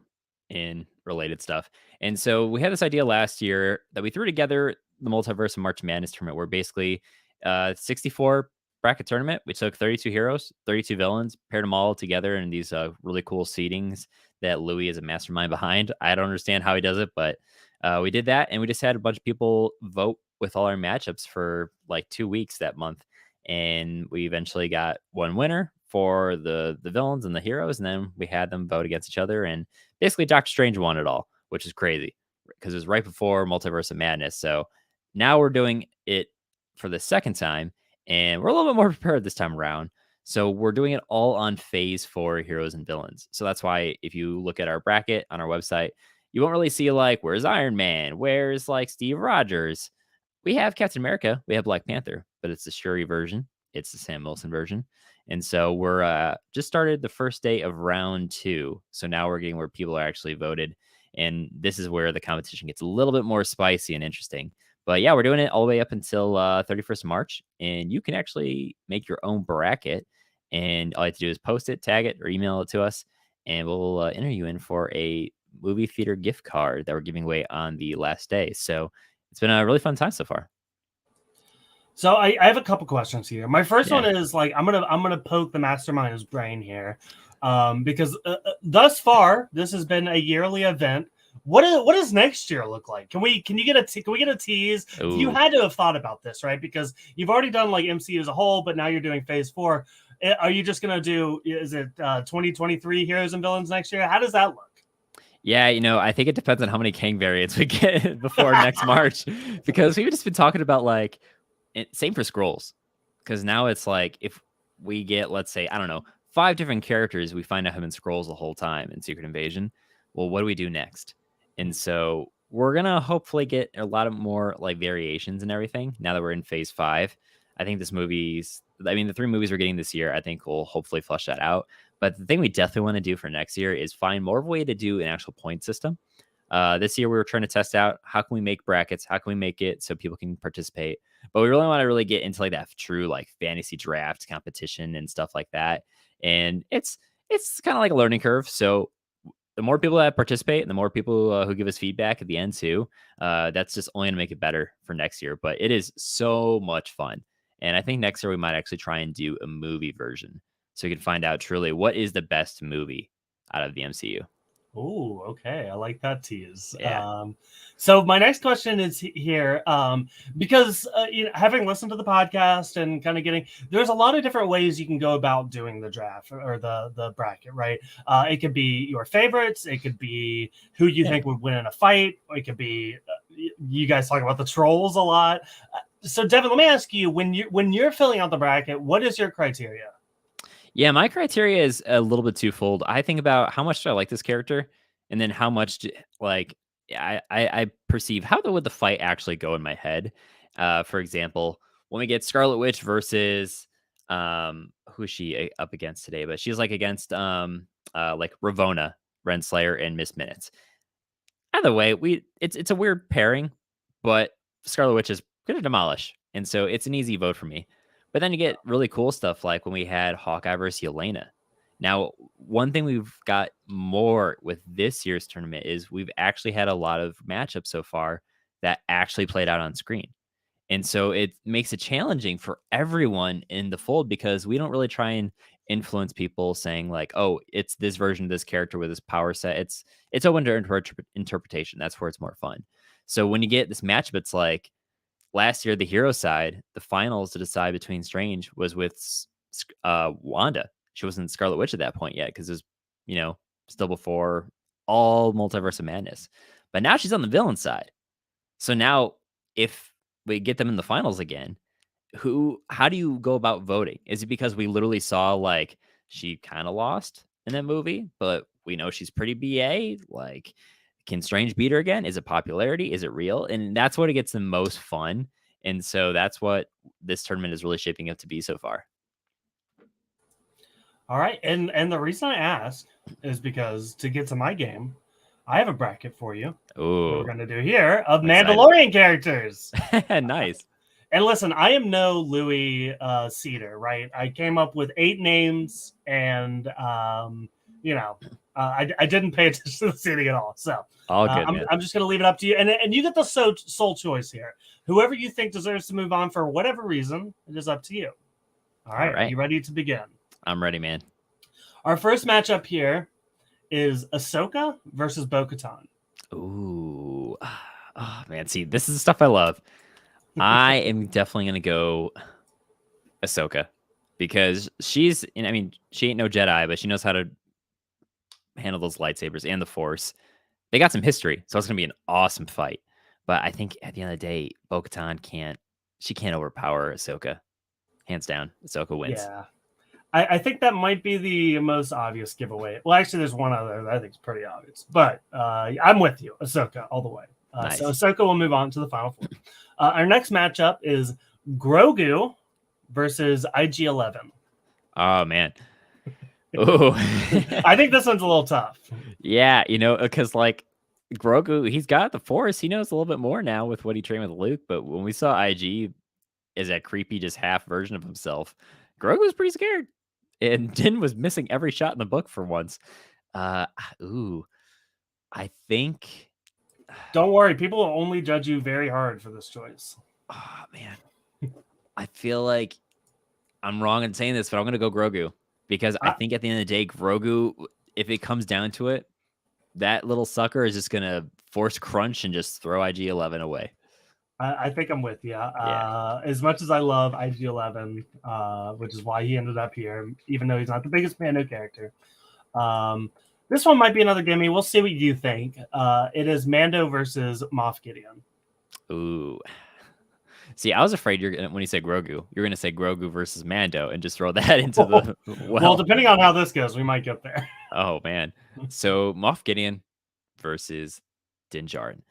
in related stuff. And so we had this idea last year that we threw together the Multiverse of March Madness tournament, where basically 64 bracket tournament. We took 32 heroes, 32 villains, paired them all together in these really cool seedings that Louis is a mastermind behind. I don't understand how he does it, but we did that, and we just had a bunch of people vote with all our matchups for like 2 weeks that month, and we eventually got one winner for the villains and the heroes, and then we had them vote against each other, and basically Doctor Strange won it all, which is crazy because it was right before Multiverse of Madness. So now we're doing it for the second time, and we're a little bit more prepared this time around. So we're doing it all on phase 4 heroes and villains. So that's why if you look at our bracket on our website, you won't really see like, where's Iron Man? Where's like Steve Rogers? We have Captain America, we have Black Panther, but it's the Shuri version. It's the Sam Wilson version. And so we're just started the first day of round 2. So now we're getting where people are actually voted. And this is where the competition gets a little bit more spicy and interesting. But yeah, we're doing it all the way up until 31st of March. And you can actually make your own bracket. And all you have to do is post it, tag it, or email it to us. And we'll enter you in for a movie theater gift card that we're giving away on the last day. So it's been a really fun time so far. So I have a couple questions here. My first Yeah. one is like I'm gonna poke the mastermind's brain here, because thus far this has been a yearly event. What does next year look like? Can we get a tease? You Ooh. had to have thought about this, right? Because you've already done like MCU as a whole, but now you're doing Phase 4. Are you just gonna do? Is it 2023 heroes and villains next year? How does that look? Yeah, I think it depends on how many Kang variants we get before next March, because we've just been talking about like, same for scrolls, because now it's like if we get, let's say, I don't know, 5 different characters, we find out have been scrolls the whole time in Secret Invasion. Well, what do we do next? And so we're gonna hopefully get a lot of more like variations and everything now that we're in phase 5. I think the 3 movies we're getting this year, I think will hopefully flush that out. But the thing we definitely want to do for next year is find more of a way to do an actual point system. This year we were trying to test out how can we make brackets, how can we make it so people can participate. But we really want to really get into like that true like fantasy draft competition and stuff like that. And it's kind of like a learning curve. So the more people that participate and the more people who give us feedback at the end too, that's just only going to make it better for next year. But it is so much fun. And I think next year we might actually try and do a movie version so we can find out truly what is the best movie out of the MCU. Oh, okay. I like that tease. Yeah. So my next question is here, because having listened to the podcast and kind of there's a lot of different ways you can go about doing the draft or the bracket, right? It could be your favorites, it could be who you think would win in a fight, or it could be you guys talk about the trolls a lot. So Devin, let me ask you, when you're filling out the bracket, what is your criteria? Yeah, my criteria is a little bit twofold. I think about how much do I like this character, and then how much like I perceive how would the fight actually go in my head. For example, when we get Scarlet Witch versus who's she up against today? But she's like against like Ravonna, Renslayer, and Miss Minutes. Either way, it's a weird pairing, but Scarlet Witch is gonna demolish, and so it's an easy vote for me. But then you get really cool stuff like when we had Hawkeye versus Yelena. Now, one thing we've got more with this year's tournament is we've actually had a lot of matchups so far that actually played out on screen. And so it makes it challenging for everyone in the fold because we don't really try and influence people saying like, "Oh, it's this version of this character with this power set." It's open to interpretation. That's where it's more fun. So when you get this matchup, it's like last year the hero side, the finals to decide between Strange was with Wanda. She wasn't Scarlet Witch at that point yet because it was, still before all Multiverse of Madness. But now she's on the villain side. So now if we get them in the finals again, how do you go about voting? Is it because we literally saw like she kind of lost in that movie, but we know she's pretty BA? Like, can Strange beat her again? Is it popularity? Is it real? And that's what it gets the most fun. And so that's what this tournament is really shaping up to be so far. All right, and the reason I ask is because to get to my game, I have a bracket for you. Oh, we're going to do here of I'm Mandalorian characters. Nice. And listen, I am no Louis Cedar, right? I came up with 8 names, and I didn't pay attention to the city at all. So all good. I'm just going to leave it up to you, and you get the sole choice here. Whoever you think deserves to move on for whatever reason, it is up to you. All right. Are you ready to begin? I'm ready, man. Our first matchup here is Ahsoka versus Bo-Katan. Ooh. Oh, man. See, this is the stuff I love. I am definitely going to go Ahsoka because she ain't no Jedi, but she knows how to handle those lightsabers and the Force. They got some history, so it's going to be an awesome fight. But I think at the end of the day, Bo-Katan can't overpower Ahsoka. Hands down, Ahsoka wins. Yeah. I think that might be the most obvious giveaway. Well, actually, there's one other that I think is pretty obvious. But I'm with you, Ahsoka, all the way. Nice. So Ahsoka will move on to the Final Four. Our next matchup is Grogu versus IG-11. Oh, man. Oh, I think this one's a little tough. Yeah, because like Grogu, he's got the Force. He knows a little bit more now with what he trained with Luke. But when we saw IG as that creepy, just half version of himself, Grogu was pretty scared. And Din was missing every shot in the book for once. I think. Don't worry, people will only judge you very hard for this choice. Oh, man. I feel like I'm wrong in saying this, but I'm going to go Grogu because I think at the end of the day, Grogu, if it comes down to it, that little sucker is just going to force crunch and just throw IG-11 away. I think I'm with you. As much as I love IG-11, which is why he ended up here, even though he's not the biggest Mando character. This one might be another gimme. We'll see what you think. It is Mando versus Moff Gideon. Ooh. See, I was afraid when you say Grogu, you're going to say Grogu versus Mando and just throw that into the well, depending on how this goes, we might get there. Oh, man. So Moff Gideon versus Din Djarin.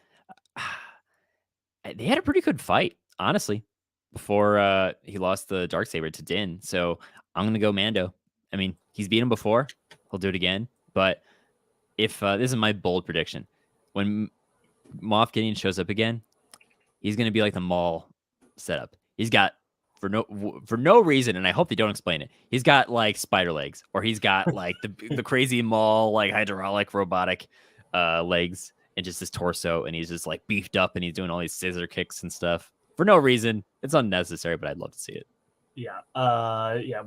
They had a pretty good fight, honestly, before he lost the Darksaber to Din. So I'm going to go Mando. I mean, he's beat him before. He'll do it again. But if this is my bold prediction, when Moff Gideon shows up again, he's going to be like the Maul setup. He's got for no reason, and I hope they don't explain it. He's got like spider legs, or he's got like the crazy Maul like hydraulic robotic legs, and just his torso, and he's just like beefed up, and he's doing all these scissor kicks and stuff for no reason. It's unnecessary, but I'd love to see it. Yeah,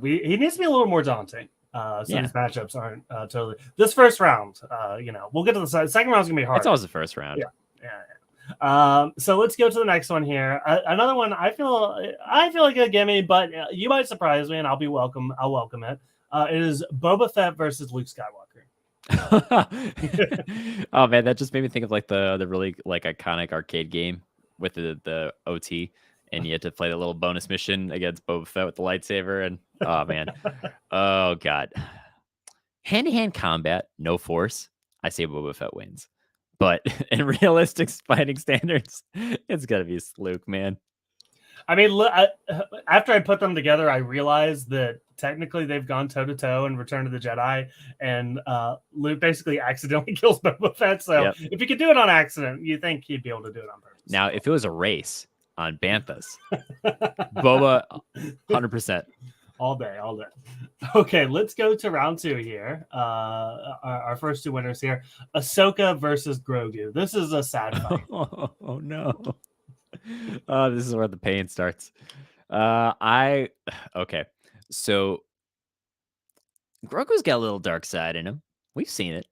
he needs to be a little more daunting. So Yeah, these matchups aren't totally. This first round, we'll get to the second round's gonna be it's hard. always the first round. Yeah, yeah. So let's go to the next one here. Another one I feel like a gimme, but you might surprise me, and I'll welcome it. It is Boba Fett versus Luke Skywalker. Oh man, that just made me think of like the really like iconic arcade game with the OT, and you had to play the little bonus mission against Boba Fett with the lightsaber, and oh man, oh god, hand to hand combat, no force. I say Boba Fett wins, but in realistic fighting standards, it's gotta be Luke, man. I mean, after I put them together, I realized that technically they've gone toe to toe in Return of the Jedi, and Luke basically accidentally kills Boba Fett. So Yep. if he could do it on accident, you think he'd be able to do it on purpose. Now, if it was a race on Banthas, Boba, 100%. All day. Okay, let's go to round 2 here. Our first 2 winners here: Ahsoka versus Grogu. This is a sad fight. Oh no. Oh, this is where the pain starts. Okay. So Grogu's got a little dark side in him. We've seen it.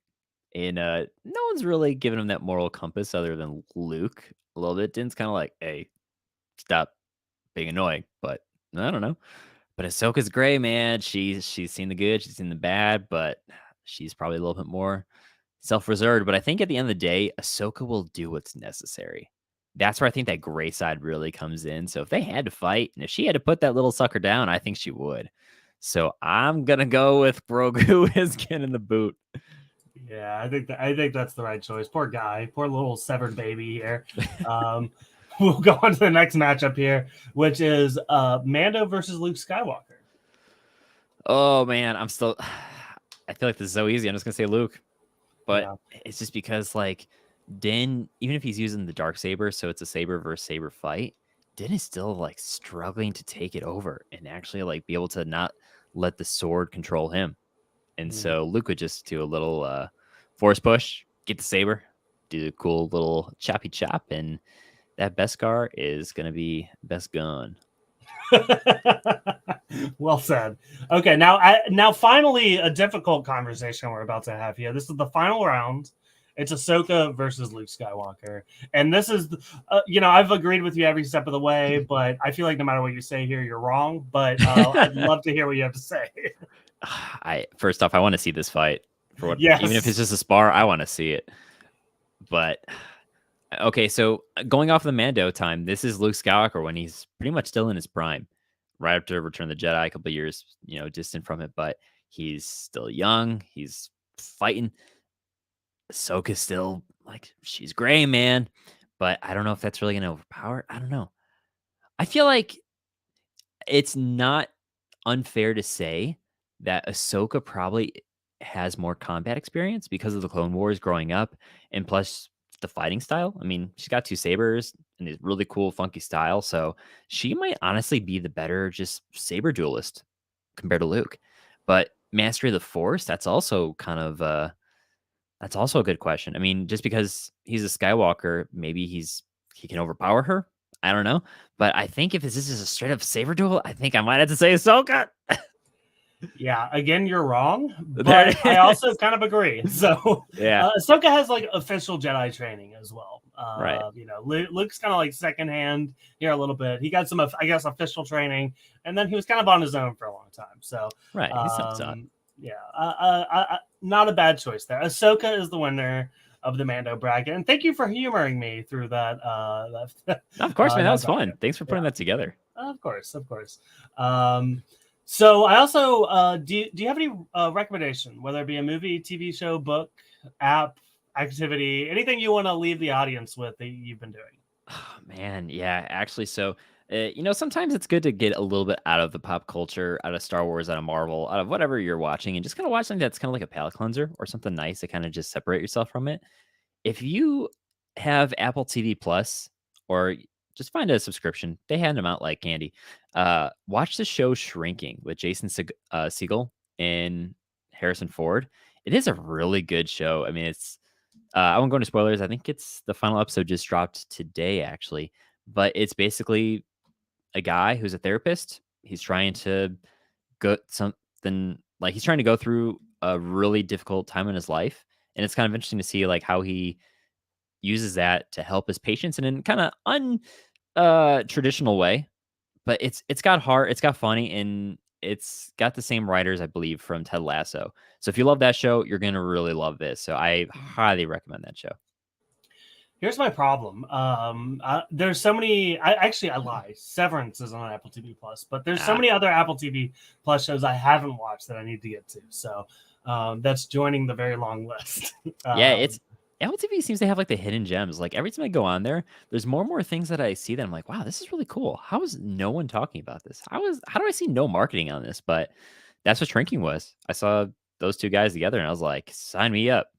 And no one's really given him that moral compass other than Luke a little bit. Din's kind of like, hey, stop being annoying. But I don't know. But Ahsoka's gray, man. She's seen the good, she's seen the bad, but she's probably a little bit more self-reserved. But I think at the end of the day, Ahsoka will do what's necessary. That's where I think that gray side really comes in. So if they had to fight, and if she had to put that little sucker down, I think she would. So I'm gonna go with Grogu is getting the boot. Yeah, I think that's the right choice. Poor guy, poor little severed baby here. We'll go on to the next matchup here, which is Mando versus Luke Skywalker. Oh man, I feel like this is so easy. I'm just gonna say Luke, but it's just because like Din, even if he's using the dark saber, so it's a saber versus saber fight, Din is still like struggling to take it over and actually like be able to not let the sword control him. And so Luke would just do a little force push, get the saber, do a cool little choppy chop, and that Beskar is gonna be best gun. Well said. Okay, now finally a difficult conversation we're about to have here. This is the final round. It's Ahsoka versus Luke Skywalker, and this is, I've agreed with you every step of the way, but I feel like no matter what you say here, you're wrong. But I'd love to hear what you have to say. First off, I want to see this fight for what, yes. Even if it's just a spar, I want to see it. But okay, so going off the Mando time, this is Luke Skywalker when he's pretty much still in his prime, right after Return of the Jedi, a couple of years, distant from it, but he's still young. He's fighting. Ahsoka's still like, she's gray, man, but I don't know if that's really gonna overpower. I don't know. I feel like it's not unfair to say that Ahsoka probably has more combat experience because of the Clone Wars growing up, and plus the fighting style. I mean, she's got 2 sabers and this really cool, funky style, so she might honestly be the better just saber duelist compared to Luke. But mastery of the Force, that's also kind of that's also a good question. I mean, just because he's a Skywalker, maybe he can overpower her. I don't know. But I think if this is a straight up saber duel, I think I might have to say Ahsoka. Yeah, again, you're wrong, but I also kind of agree. So, yeah, Ahsoka has like official Jedi training as well. Right. Luke's kind of like secondhand here a little bit. He got some, I guess, official training, and then he was kind of on his own for a long time. So, right. Not a bad choice there. Ahsoka is the winner of the Mando bracket, and thank you for humoring me through that. Of course, man, that was fun. Thanks for putting that together. Of course. So I also do you have any recommendation, whether it be a movie, TV show, book, app, activity, anything you want to leave the audience with that you've been doing? Oh, man, yeah, actually, so sometimes it's good to get a little bit out of the pop culture, out of Star Wars, out of Marvel, out of whatever you're watching, and just kind of watch something that's kind of like a palate cleanser or something nice to kind of just separate yourself from it. If you have Apple TV Plus, or just find a subscription, they hand them out like candy. Watch the show Shrinking with Jason Segel and Harrison Ford. It is a really good show. I mean, it's I won't go into spoilers. I think it's the final episode just dropped today, actually. But it's basically a guy who's a therapist. He's trying to get something like he's trying to go through a really difficult time in his life, and it's kind of interesting to see like how he uses that to help his patients in kind of traditional way. But it's got heart, it's got funny, and it's got the same writers, I believe, from Ted Lasso. So if you love that show, you're gonna really love this. So I highly recommend that show. Here's my problem. There's so many. I lie. Severance is on Apple TV Plus, but there's so Ah, many other Apple TV Plus shows I haven't watched that I need to get to. So that's joining the very long list. yeah, um, it's Apple TV seems to have like the hidden gems. Like every time I go on there, there's more and more things that I see that I'm like, wow, this is really cool. How is no one talking about this? How do I see no marketing on this? But that's what Shrinking was. I saw those two guys together and I was like, sign me up.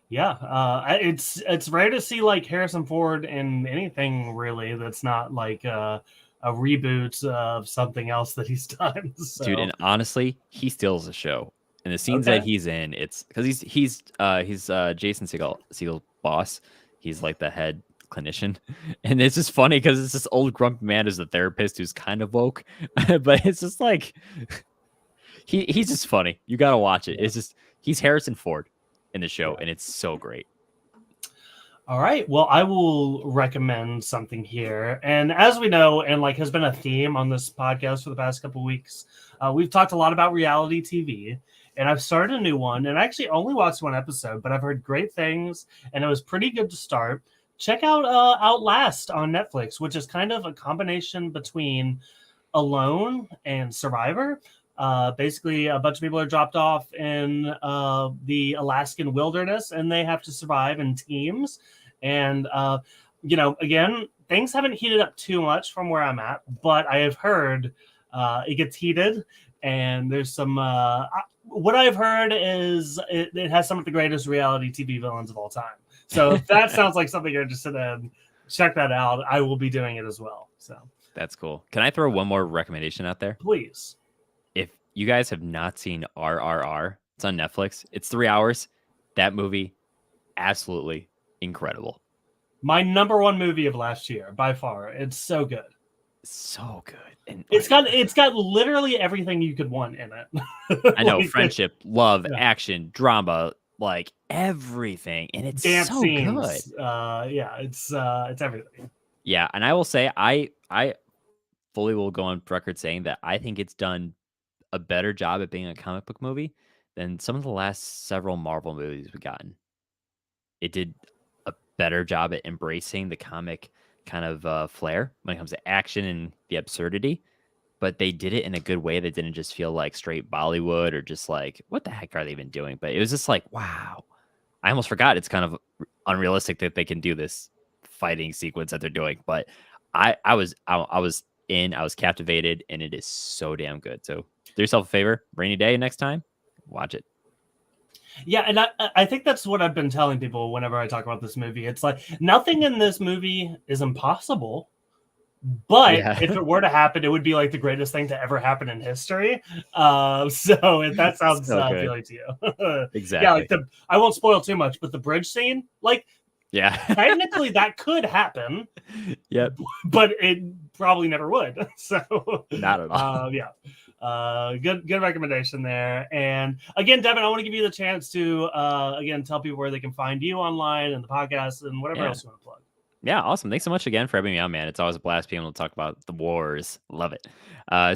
yeah, it's rare to see like Harrison Ford in anything really that's not like a reboot of something else that he's done. Dude, So and honestly, he steals the show. And the scenes that okay, he's in, it's because he's Jason Segel's boss. He's like the head clinician, and it's just funny because it's this old grumpy man who's the therapist who's kind of woke, but it's just like he's just funny. You gotta watch it. yeah. It's just he's Harrison Ford in the show, Yeah. and it's so great. All right. Well, I will recommend something here. And as we know, and like has been a theme on this podcast for the past couple of weeks, we've talked a lot about reality TV. And I've started a new one, and I actually only watched one episode, but I've heard great things, and it was pretty good to start. Check out Outlast on Netflix, which is kind of a combination between Alone and Survivor. Basically, a bunch of people are dropped off in the Alaskan wilderness, and they have to survive in teams. And again, things haven't heated up too much from where I'm at, but I have heard it gets heated, and there's some. What I've heard is it has some of the greatest reality TV villains of all time. So if that sounds like something you're interested in, check that out. I will be doing it as well. So That's cool. Can I throw one more recommendation out there? please. If you guys have not seen RRR, it's on Netflix. It's 3 hours. That movie, absolutely incredible. My number one movie of last year by far. It's so good. So good. And It's got literally everything you could want in it. I know Like, friendship, love, yeah. action, drama, like everything, and it's Dance so good. scenes. Yeah, it's everything. Yeah, and I will say I fully will go on record saying that I think it's done a better job at being a comic book movie than some of the last several Marvel movies we've gotten. It did a better job at embracing the comic kind of flair when it comes to action and the absurdity, but they did it in a good way that didn't just feel like straight Bollywood or just like, what the heck are they even doing? But it was just like, wow. I almost forgot it's kind of unrealistic that they can do this fighting sequence that they're doing. But I was captivated, and it is so damn good. So do yourself a favor, rainy day next time, watch it. Yeah, and I think that's what I've been telling people whenever I talk about this movie. It's like nothing in this movie is impossible. But Yeah. if it were to happen, it would be like the greatest thing to ever happen in history. So if that sounds So good. appealing to you, Exactly. yeah, like I won't spoil too much, but the bridge scene, like Yeah. technically that could happen, Yep. but it probably never would. So Not at all. yeah. Good recommendation there. And again, Devin, I want to give you the chance to again tell people where they can find you online and the podcast and whatever Yeah. else you want to plug. Yeah, awesome. Thanks so much again for having me on, man. It's always a blast being able to talk about the wars. Love it.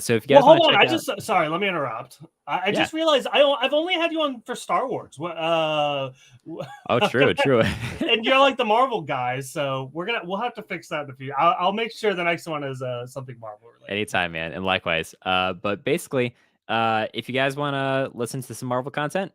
So if you guys Well, want hold to on. check out, Sorry. Let me interrupt. I yeah. just realized I've only had you on for Star Wars. Oh, true. And you're like the Marvel guys, so we'll have to fix that in the future. I'll make sure the next one is something Marvel related. Anytime, man. And likewise. But basically, if you guys want to listen to some Marvel content,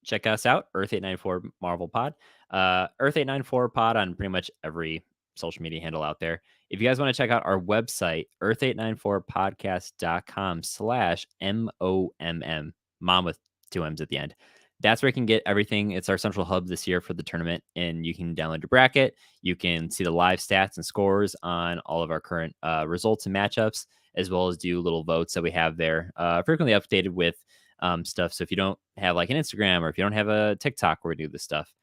check us out, Earth 894 Marvel Pod. Earth 894 Pod on pretty much every social media handle out there. If you guys want to check out our website, earth894podcast.com/MOMM, mom with 2 M's at the end. That's where you can get everything. It's our central hub this year for the tournament, and you can download your bracket. You can see the live stats and scores on all of our current results and matchups, as well as do little votes that we have there, frequently updated with stuff. So if you don't have like an Instagram or if you don't have a TikTok where we do this stuff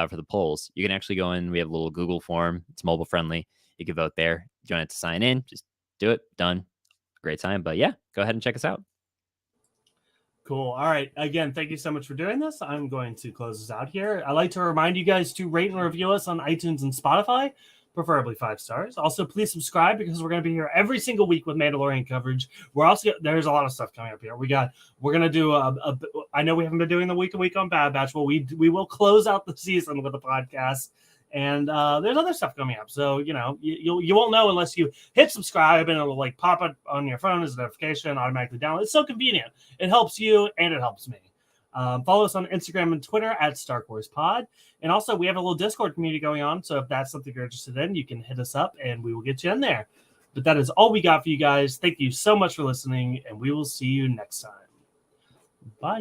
for the polls, you can actually go in. We have a little Google form. It's mobile friendly. You can vote there. If you want to sign in, just do it. Done. Great time. But yeah, go ahead and check us out. Cool. All right. Again, thank you so much for doing this. I'm going to close this out here. I'd like to remind you guys to rate and review us on iTunes and Spotify, preferably 5 stars. Also, please subscribe because we're going to be here every single week with Mandalorian coverage. We're also there's a lot of stuff coming up here. We're going to do I know we haven't been doing the week to week on Bad Batch, but we will close out the season with a podcast. And there's other stuff coming up, so you won't know unless you hit subscribe, and it'll like pop up on your phone as a notification, automatically download. It's so convenient. It helps you and it helps me. Follow us on Instagram and Twitter at Star Wars Pod, and also we have a little Discord community going on. So if that's something you're interested in, you can hit us up, and we will get you in there. But that is all we got for you guys. Thank you so much for listening, and we will see you next time. Bye.